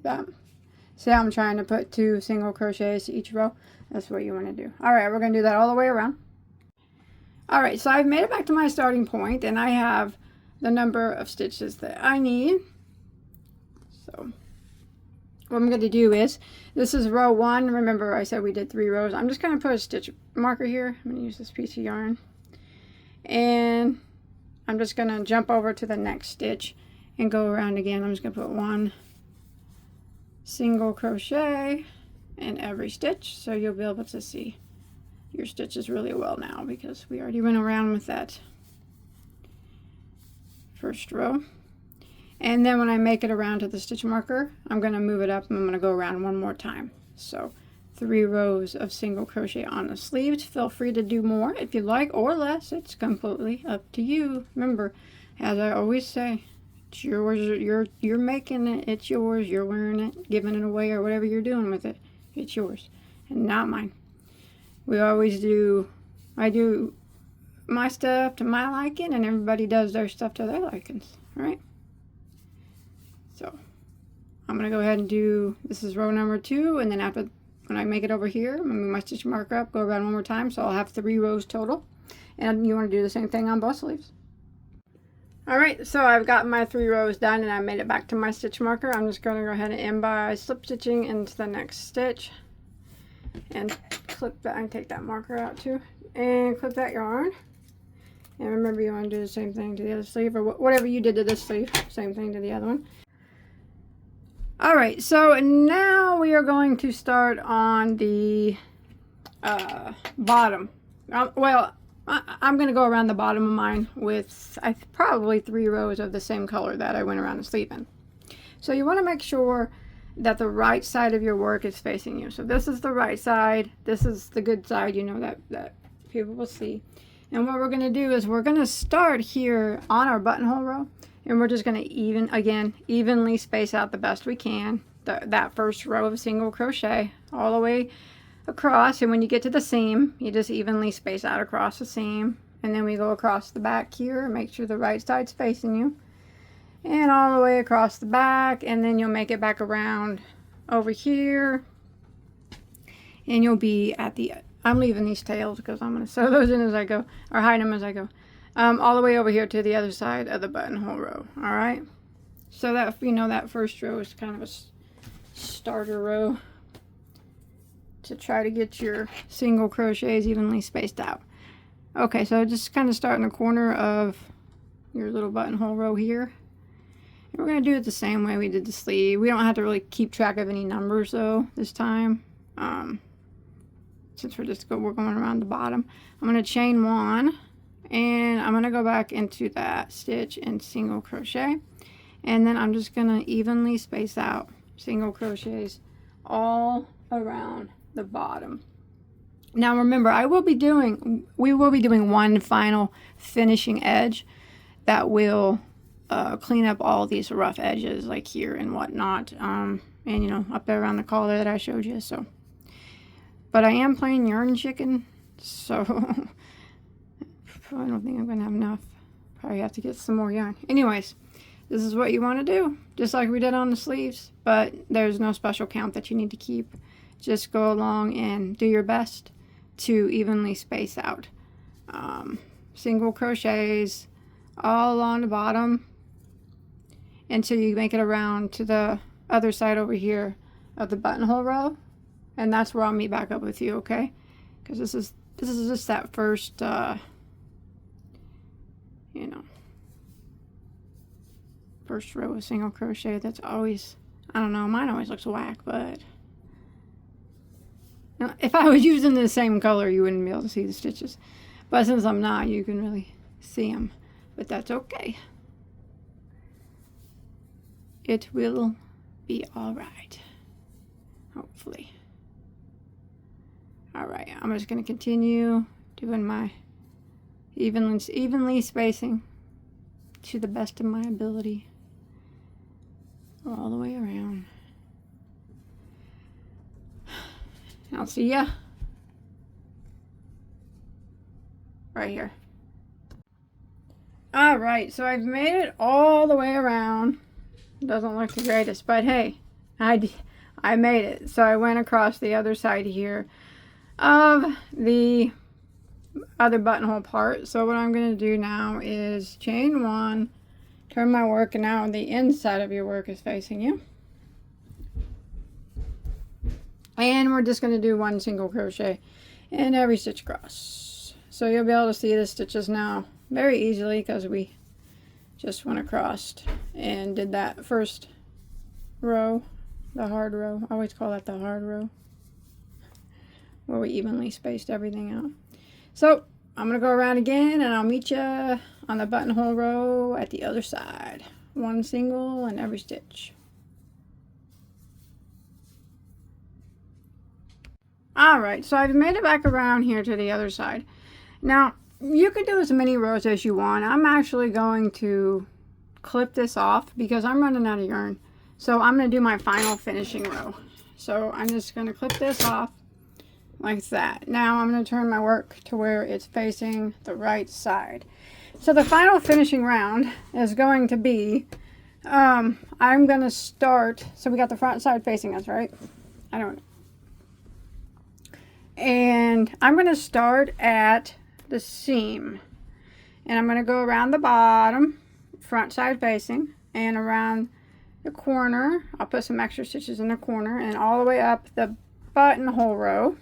That. See how I'm trying to put 2 single crochets to each row? That's what you want to do. All right, we're going to do that all the way around. All right, so I've made it back to my starting point, and I have the number of stitches that I need. So what I'm going to do is, this is row 1. Remember I said we did 3 rows. I'm just going to put a stitch marker here. I'm going to use this piece of yarn, and I'm just going to jump over to the next stitch and go around again. I'm just going to put 1 single crochet in every stitch, so you'll be able to see your stitches really well now, because we already went around with that first row. And then when I make it around to the stitch marker, I'm going to move it up and I'm going to go around 1 more time. So 3 rows of single crochet on the sleeves. Feel free to do more if you like, or less. It's completely up to you. Remember, as I always say, it's yours. You're making it. It's yours. You're wearing it, giving it away, or whatever you're doing with it. It's yours and not mine. We always do. I do my stuff to my liking, and everybody does their stuff to their likings. All right. So I'm gonna go ahead and do. This is row number 2, and then after, when I make it over here, I'm gonna move my stitch marker up, go around 1 more time, so I'll have 3 rows total. And you want to do the same thing on both sleeves. Alright, so I've got my 3 rows done, and I made it back to my stitch marker. I'm just going to go ahead and end by slip stitching into the next stitch and clip that, and take that marker out too, and clip that yarn. And remember, you want to do the same thing to the other sleeve, or whatever you did to this sleeve, same thing to the other one. Alright, so now we are going to start on the bottom. Well, I'm going to go around the bottom of mine with probably 3 rows of the same color that I went around the sleeve in. So you want to make sure that the right side of your work is facing you. So this is the right side. This is the good side, you know, that people will see. And what we're going to do is we're going to start here on our buttonhole row, and we're just going to evenly space out the best we can that first row of single crochet all the way across. And when you get to the seam, you just evenly space out across the seam, and then we go across the back here, make sure the right side's facing you, and all the way across the back, and then you'll make it back around over here, and you'll be at the, I'm leaving these tails because I'm going to sew those in as I go, or hide them as I go, all the way over here to the other side of the buttonhole row. All right, so that, you know, that first row is kind of a starter row to try to get your single crochets evenly spaced out. Okay, so just kind of start in the corner of your little buttonhole row here. And we're going to do it the same way we did the sleeve. We don't have to really keep track of any numbers though this time, since we're going around the bottom. I'm going to chain 1, and I'm going to go back into that stitch and single crochet, and then I'm just going to evenly space out single crochets all around the bottom Now remember, we will be doing one final finishing edge that will clean up all these rough edges like here and whatnot, and you know, up there around the collar that I showed you. So, but I am playing yarn chicken, so I don't think I'm gonna have enough. Probably have to get some more yarn. Anyways, this is what you want to do, just like we did on the sleeves, but there's no special count that you need to keep. Just go along and do your best to evenly space out single crochets all along the bottom until you make it around to the other side over here of the buttonhole row, and that's where I'll meet back up with you, okay? Because this is just that first you know, first row of single crochet. That's always, I don't know, mine always looks whack, but if I was using the same color, you wouldn't be able to see the stitches. But since I'm not, you can really see them. But that's okay. It will be all right. Hopefully. All right, I'm just going to continue doing my evenly spacing to the best of my ability all the way around. I'll see ya right here. All right, so I've made it all the way around. Doesn't look the greatest, but hey, I made it. So I went across the other side here of the other buttonhole part. So what I'm going to do now is chain one, turn my work, and now the inside of your work is facing you. And we're just going to do one single crochet in every stitch across. So you'll be able to see the stitches now very easily because we just went across and did that first row, the hard row. I always call that the hard row, where we evenly spaced everything out. So I'm going to go around again, and I'll meet you on the buttonhole row at the other side. One single in every stitch. Alright, so I've made it back around here to the other side. Now, you can do as many rows as you want. I'm actually going to clip this off because I'm running out of yarn. So I'm going to do my final finishing row. So I'm just going to clip this off like that. Now I'm going to turn my work to where it's facing the right side. So the final finishing round is going to be, I'm going to start, so we got the front side facing us, right? I don't know. And I'm going to start at the seam, and I'm going to go around the bottom, front side facing, and around the corner. I'll put some extra stitches in the corner and all the way up the buttonhole row.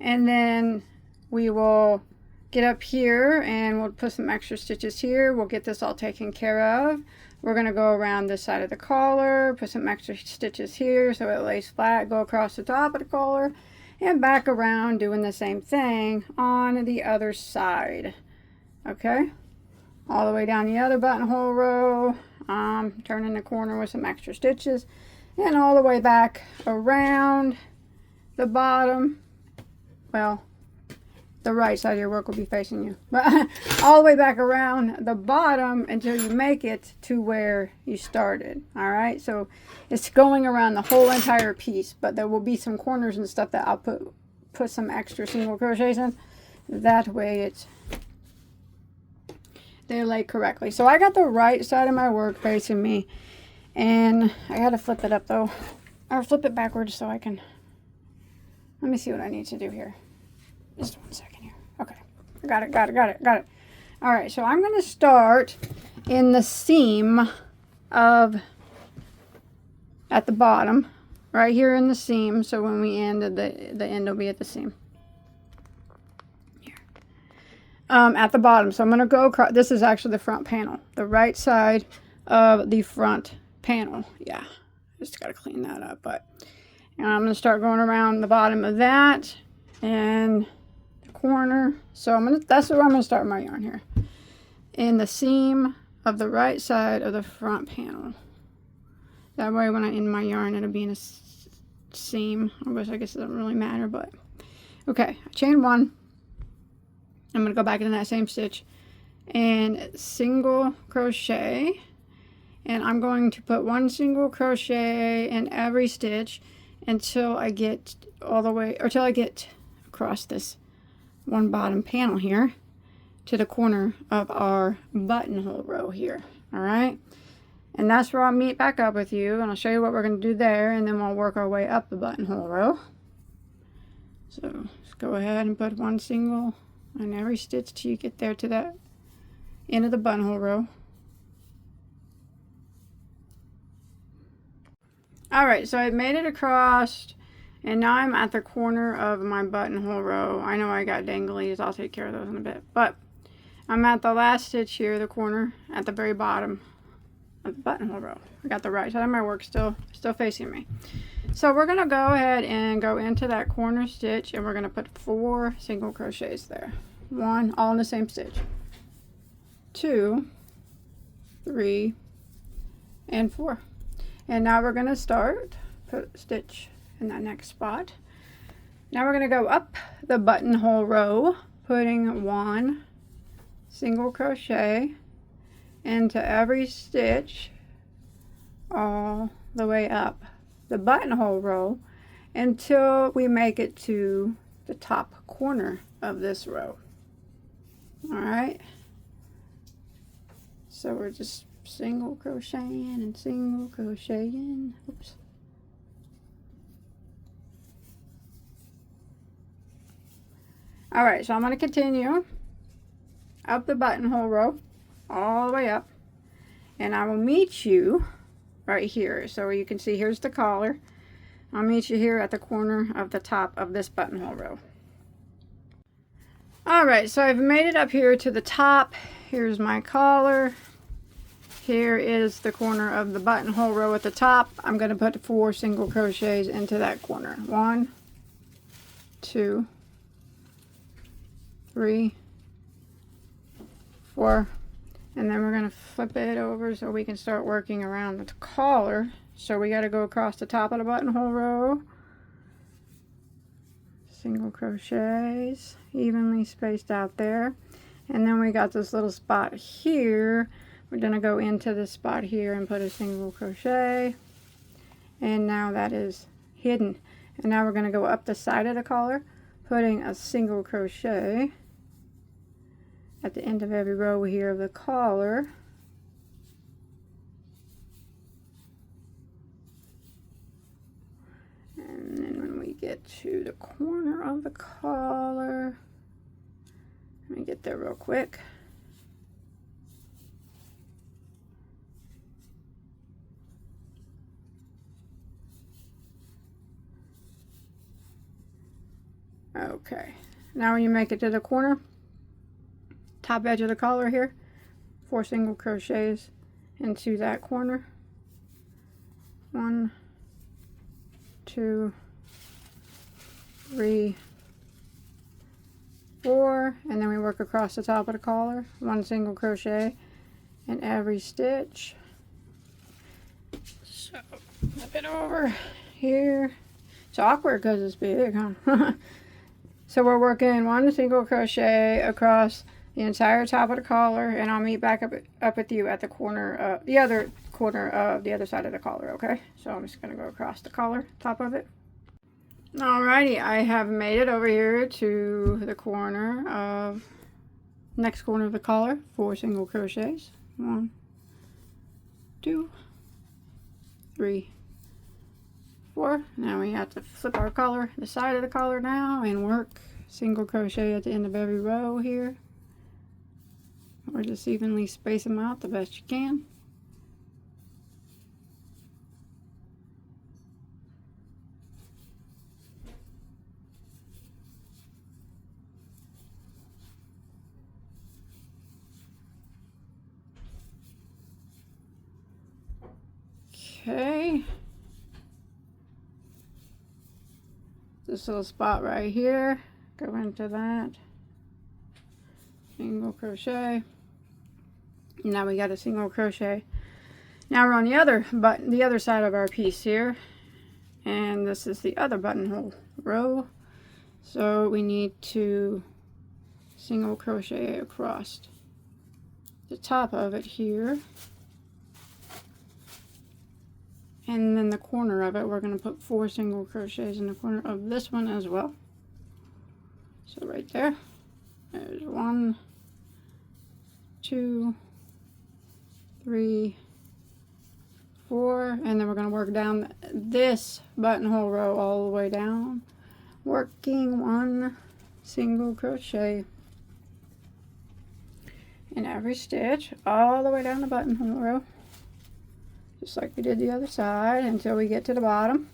And then we will get up here and we'll put some extra stitches here. We'll get this all taken care of. We're going to go around this side of the collar, put some extra stitches here so it lays flat, go across the top of the collar, and back around doing the same thing on the other side. Okay, all the way down the other buttonhole row, turning the corner with some extra stitches, and all the way back around the bottom. Well, the right side of your work will be facing you, but all the way back around the bottom until you make it to where you started. All right, so it's going around the whole entire piece, but there will be some corners and stuff that I'll put some extra single crochets in. That way they lay correctly. So I got the right side of my work facing me, and I gotta flip it up though, or flip it backwards so I can, let me see what I need to do here. Just 1 second here. Okay, got it. All right, so I'm going to start in the seam of, at the bottom, right here in the seam. So when we end, the end will be at the seam. Here. At the bottom. So I'm going to go across. This is actually the front panel, the right side of the front panel. Yeah, just got to clean that up. But I'm going to start going around the bottom of that and corner. So that's where I'm going to start my yarn here, in the seam of the right side of the front panel. That way when I end my yarn, it'll be in a seam. I guess it doesn't really matter, but Okay, I chain one. I'm going to go back into that same stitch and single crochet, and I'm going to put one single crochet in every stitch until I get all the way, or till I get across this one bottom panel here to the corner of our buttonhole row here. All right, and that's where I'll meet back up with you, and I'll show you what we're going to do there, and then we'll work our way up the buttonhole row. So just go ahead and put one single on every stitch till you get there to that end of the buttonhole row. Alright, so I've made it across, and now I'm at the corner of my buttonhole row. I know I got danglies, I'll take care of those in a bit, but I'm at the last stitch here, the corner at the very bottom of the buttonhole row. I got the right side of my work still facing me. So we're going to go ahead and go into that corner stitch, and we're going to put 4 single crochets there. 1, all in the same stitch. 2, 3, and 4. And now we're going to start, put a stitch in that next spot. Now we're going to go up the buttonhole row, putting 1 single crochet into every stitch all the way up the buttonhole row until we make it to the top corner of this row. All right, so we're just single crocheting and single crocheting. Oops. All right, so I'm going to continue up the buttonhole row all the way up, and I will meet you right here. So you can see here's the collar. I'll meet you here at the corner of the top of this buttonhole row. Alright, so I've made it up here to the top. Here's my collar. Here is the corner of the buttonhole row at the top. I'm going to put 4 single crochets into that corner. 1, 2, 3, 4. And then we're going to flip it over so we can start working around the collar. So we got to go across the top of the buttonhole row. Single crochets, evenly spaced out there. And then we got this little spot here. We're going to go into this spot here and put a single crochet. And now that is hidden. And now we're going to go up the side of the collar, putting a single crochet at the end of every row here of the collar. And then when we get to the corner of the collar, let me get there real quick. Okay, now when you make it to the corner, top edge of the collar here, 4 single crochets into that corner. 1, 2, 3, 4, and then we work across the top of the collar, 1 single crochet in every stitch. So flip it over here. It's awkward because it's big, huh? So we're working 1 single crochet across the entire top of the collar, and I'll meet back up with you at the corner, the other corner of the other side of the collar, okay? So I'm just going to go across the collar, top of it. Alrighty, I have made it over here to the corner of, next corner of the collar, 4 single crochets. 1, 2, 3, 4. Now we have to flip our collar, the side of the collar now, and work single crochet at the end of every row here. Or just evenly space them out the best you can. Okay. This little spot right here, go into that. Single crochet. Now we got a single crochet. Now we're on the other side of our piece here, and this is the other buttonhole row. So we need to single crochet across the top of it here. And then the corner of it, we're going to put 4 single crochets in the corner of this one as well. So right there, there's 1, 2, 3, 4, and then we're going to work down this buttonhole row all the way down, working 1 single crochet in every stitch all the way down the buttonhole row, just like we did the other side, until we get to the bottom,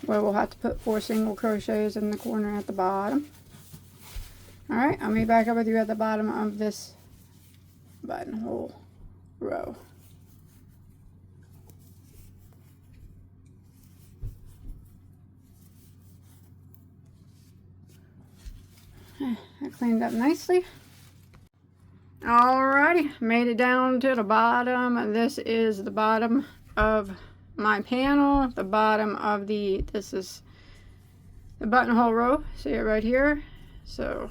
where we'll have to put 4 single crochets in the corner at the bottom. Alright, I'll be back up with you at the bottom of this buttonhole row. I cleaned up nicely. Alrighty, made it down to the bottom. This is the bottom of my panel. The bottom of this is the buttonhole row. See it right here? So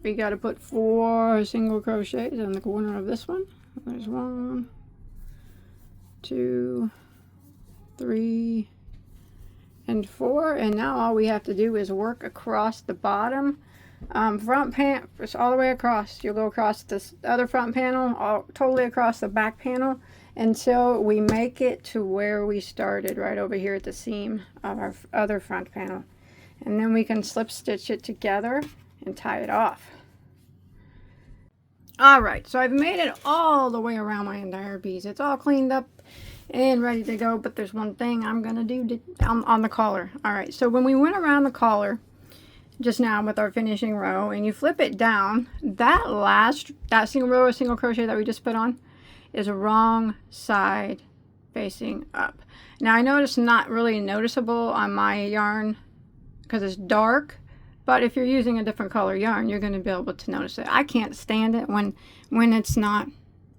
we got to put 4 single crochets in the corner of this one. There's 1, 2, 3, and 4. And now all we have to do is work across the bottom front panel, all the way across. You'll go across this other front panel, totally across the back panel, until we make it to where we started, right over here at the seam of our other front panel. And then we can slip stitch it together and tie it off. Alright, so I've made it all the way around my entire piece. It's all cleaned up and ready to go, but there's one thing I'm going to do on the collar. Alright, so when we went around the collar just now with our finishing row, and you flip it down, that single row of single crochet that we just put on is wrong side facing up. Now I know it's not really noticeable on my yarn because it's dark, but if you're using a different color yarn, you're going to be able to notice it. I can't stand it when it's not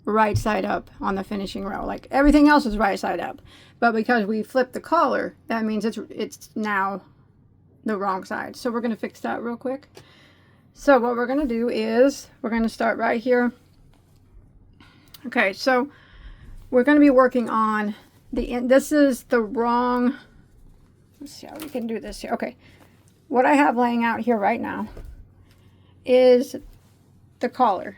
right side up on the finishing row. Like everything else is right side up, but because we flipped the collar, that means it's now the wrong side. So we're going to fix that real quick. So what we're going to do is we're going to start right here. Okay, so we're going to be working on the end. This is the wrong, let's see how we can do this here. Okay, what I have laying out here right now is the collar,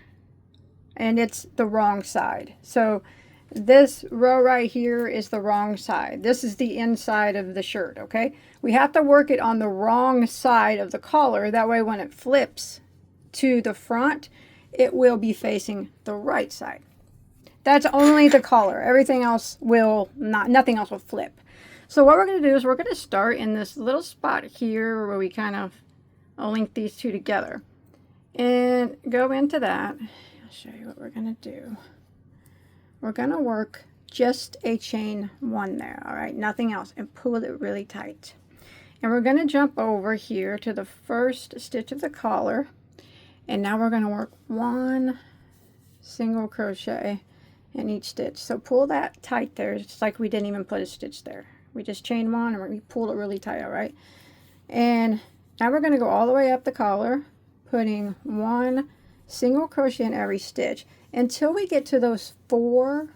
and it's the wrong side. So this row right here is the wrong side. This is the inside of the shirt, okay? We have to work it on the wrong side of the collar. That way when it flips to the front, it will be facing the right side. That's only the collar. Everything else will not, nothing else will flip. So what we're going to do is we're going to start in this little spot here where we kind of link these two together. And go into that. I'll show you what we're going to do. We're going to work just a chain 1 there, all right? Nothing else, and pull it really tight. And we're going to jump over here to the first stitch of the collar, and now we're going to work 1 single crochet in each stitch. So pull that tight there. It's like we didn't even put a stitch there. We just chain 1 and we pulled it really tight, all right? And now we're going to go all the way up the collar, putting 1 single crochet in every stitch until we get to those 4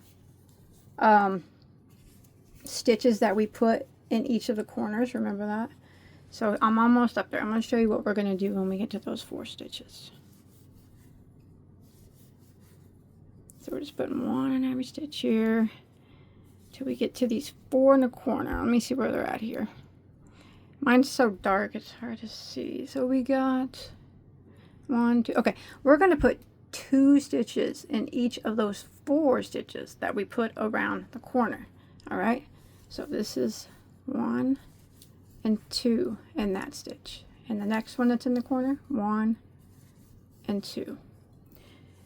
stitches that we put in each of the corners. Remember that? So I'm almost up there. I'm going to show you what we're going to do when we get to those 4 stitches. So we're just putting 1 in every stitch here till we get to these 4 in the corner. Let me see where they're at here. Mine's so dark it's hard to see. So we got 1, 2. Okay, we're going to put 2 stitches in each of those 4 stitches that we put around the corner. All right, so this is 1 and 2 in that stitch, and the next one that's in the corner, 1 and 2.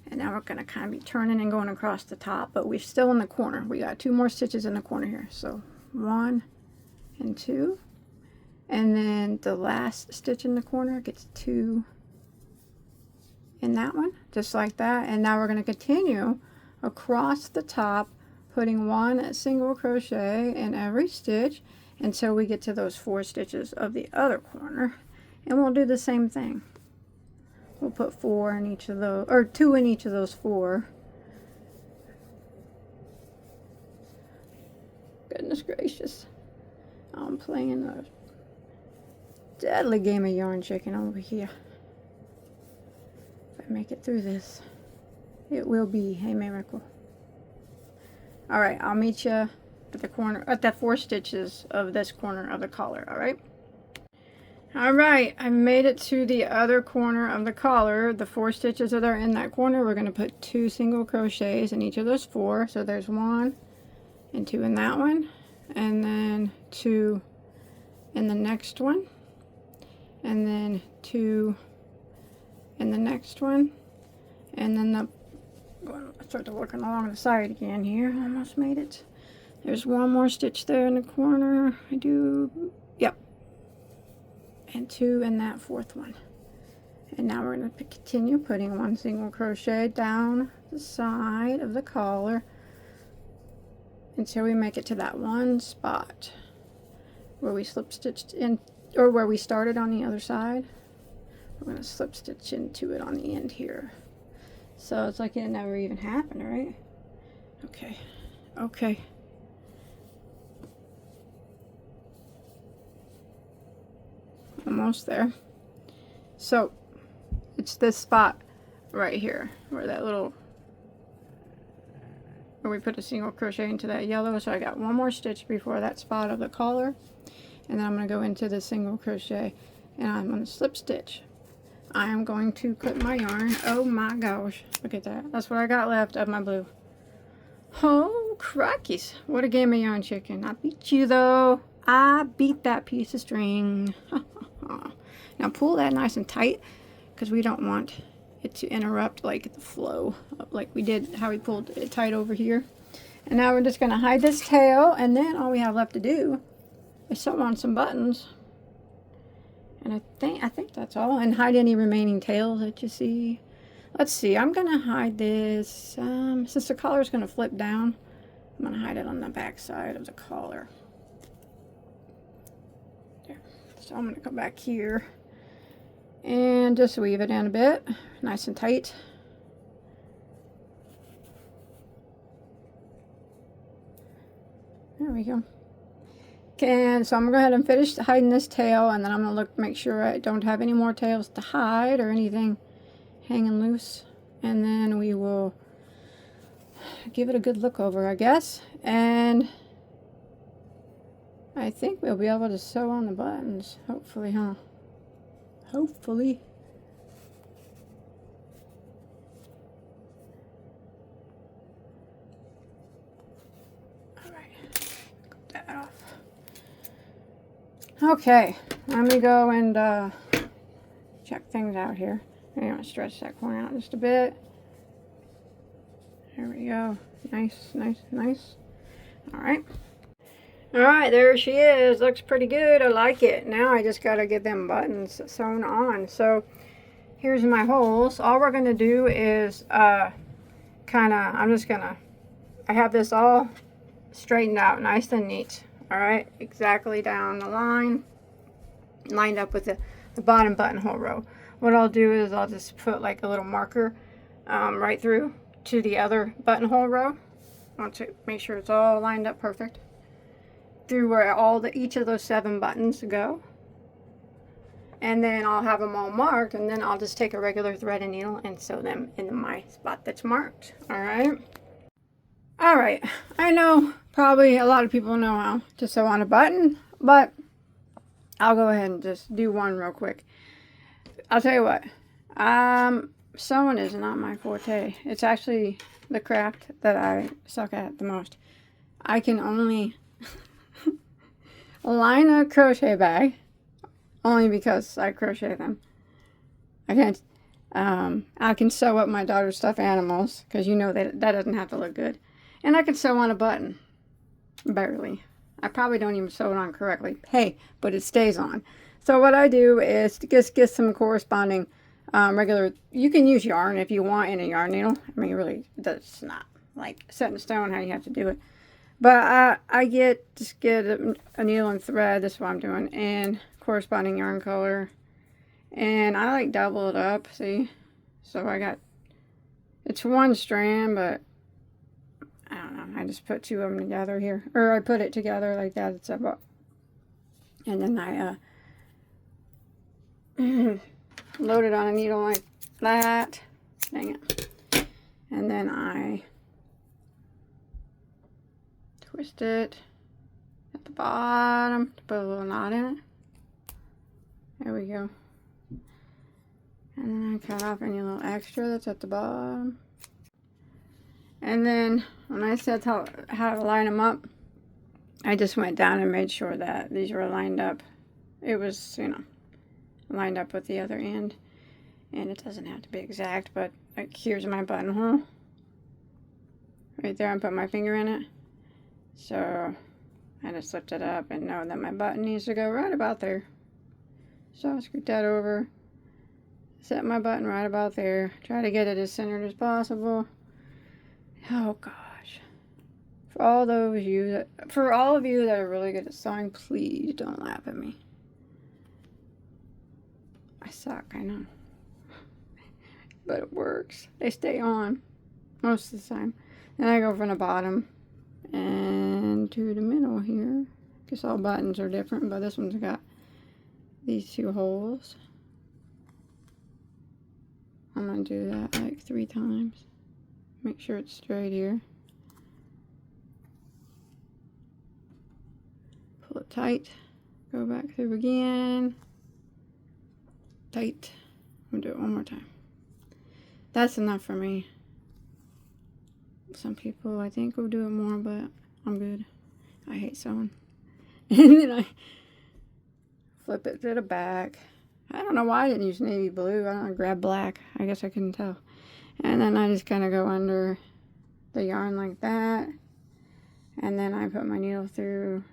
And now we're going to kind of be turning and going across the top, but we're still in the corner. We got 2 more stitches in the corner here, so 1 and 2, and then the last stitch in the corner gets 2 in that one, just like that. And now we're going to continue across the top, putting 1 single crochet in every stitch until we get to those 4 stitches of the other corner. And we'll do the same thing. We'll put 4 in each of those, or 2 in each of those 4. Goodness gracious. I'm playing a deadly game of yarn chicken over here. If I make it through this, it will be a miracle. Alright, I'll meet you at the corner, at the 4 stitches of this corner of the collar, alright? Alright, I made it to the other corner of the collar. The 4 stitches that are in that corner, we're going to put 2 single crochets in each of those 4. So there's 1 and 2 in that one, and then 2 in the next one, and then 2 in the next one, and then I start to working along the side again here. Almost made it. There's 1 more stitch there in the corner. Yep. And 2 in that 4th one. And now we're going to continue putting 1 single crochet down the side of the collar until we make it to that one spot where we slip stitched in, or where we started on the other side. We're going to slip stitch into it on the end here. So it's like it never even happened, right? Okay. Okay. Almost there. So it's this spot right here where that little, where we put a single crochet into that yellow. So I got 1 more stitch before that spot of the collar, and then I'm going to go into the single crochet and I'm going to slip stitch. I am going to clip my yarn. Oh my gosh, look at that. That's what I got left of my blue. Oh crackies, what a game of yarn chicken. I beat you though. I beat that piece of string. Now pull that nice and tight, because we don't want it to interrupt like the flow, like we did, how we pulled it tight over here. And now we're just going to hide this tail, and then all we have left to do is sew on some buttons. And I think that's all. And hide any remaining tails that you see. Let's see, I'm going to hide this, since the collar is going to flip down, I'm going to hide it on the back side of the collar. There. So I'm going to come back here and just weave it in a bit, nice and tight. There we go. And so I'm going to go ahead and finish hiding this tail, and then I'm going to make sure I don't have any more tails to hide or anything hanging loose. And then we will give it a good look over, I guess. And I think we'll be able to sew on the buttons, hopefully, huh? Hopefully. Okay, let me go and check things out here. I'm going to stretch that corner out just a bit. There we go. Nice, nice, nice. Alright. Alright, there she is. Looks pretty good. I like it. Now I just got to get them buttons sewn on. So here's my holes. All we're going to do is I have this all straightened out nice and neat. Alright, exactly down the line, lined up with the bottom buttonhole row. What I'll do is I'll just put like a little marker right through to the other buttonhole row. I want to make sure it's all lined up perfect through where each of those 7 buttons go. And then I'll have them all marked, and then I'll just take a regular thread and needle and sew them in my spot that's marked. Alright. Alright, I know probably a lot of people know how to sew on a button, but I'll go ahead and just do one real quick. I'll tell you what, sewing is not my forte. It's actually the craft that I suck at the most. I can only line a crochet bag, only because I crochet them. I can't, I can sew up my daughter's stuffed animals, because you know that doesn't have to look good. And I can sew on a button. Barely. I probably don't even sew it on correctly. Hey, but it stays on. So what I do is to just get some corresponding regular, you can use yarn if you want in a yarn needle. I mean, really, that's not like set in stone how you have to do it. But I just get a needle and thread, that's what I'm doing, and corresponding yarn color. And I like double it up, see? So I got, it's one strand, but I don't know. I just put two of them together here. Or I put it together like that. It's about, and then I load it on a needle like that. Dang it. And then I twist it at the bottom to put a little knot in it. There we go. And then I cut off any little extra that's at the bottom. And then when I said how to line them up, I just went down and made sure that these were lined up. It was, you know, lined up with the other end. And it doesn't have to be exact, but like here's my buttonhole. Right there, I put my finger in it. So I just lift it up and know that my button needs to go right about there. So I'll scoot that over. Set my button right about there. Try to get it as centered as possible. Oh gosh. For all of you that are really good at sewing, please don't laugh at me. I suck, I know. But it works. They stay on most of the time. Then I go from the bottom and to the middle here. Guess all buttons are different, but this one's got these two holes. I'm going to do that like 3 times. Make sure it's straight here. Pull it tight. Go back through again. Tight. I'm going to do it one more time. That's enough for me. Some people I think will do it more, but I'm good. I hate sewing. And then I flip it to the back. I don't know why I didn't use navy blue. I don't know, grab black. I guess I couldn't tell. And then I just kind of go under the yarn like that. And then I put my needle through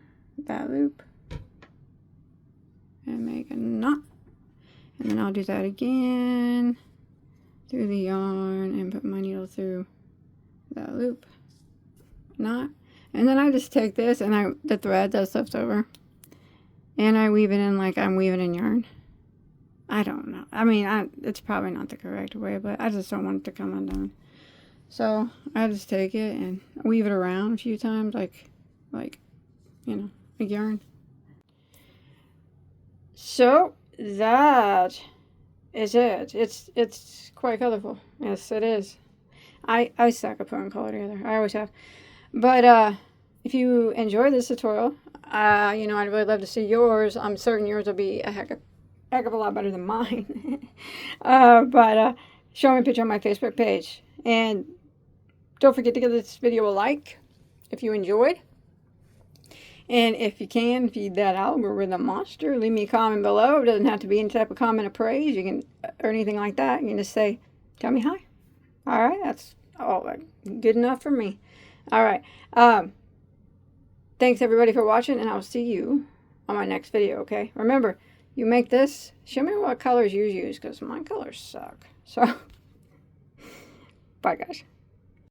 that loop. And make a knot. And then I'll do that again. Through the yarn and put my needle through that loop. Knot. And then I just take this and the thread that's left over. And I weave it in like I'm weaving in yarn. I don't know. I mean, it's probably not the correct way, but I just don't want it to come undone. So I just take it and weave it around a few times, like you know, like yarn. So that is it. It's quite colorful. Yes, it is. I suck at putting color together. I always have. But if you enjoy this tutorial, you know, I'd really love to see yours. I'm certain yours will be a heck of a lot better than mine. But show me a picture on my Facebook page. And don't forget to give this video a like if you enjoyed. And if you can, feed that algorithm monster. Leave me a comment below. It doesn't have to be any type of comment of praise. You can, or anything like that. You can just say, tell me hi. All right, that's good enough for me. All right. Thanks everybody for watching, and I'll see you on my next video, okay? Remember, you make this, show me what colors you use, because my colors suck. So, bye guys.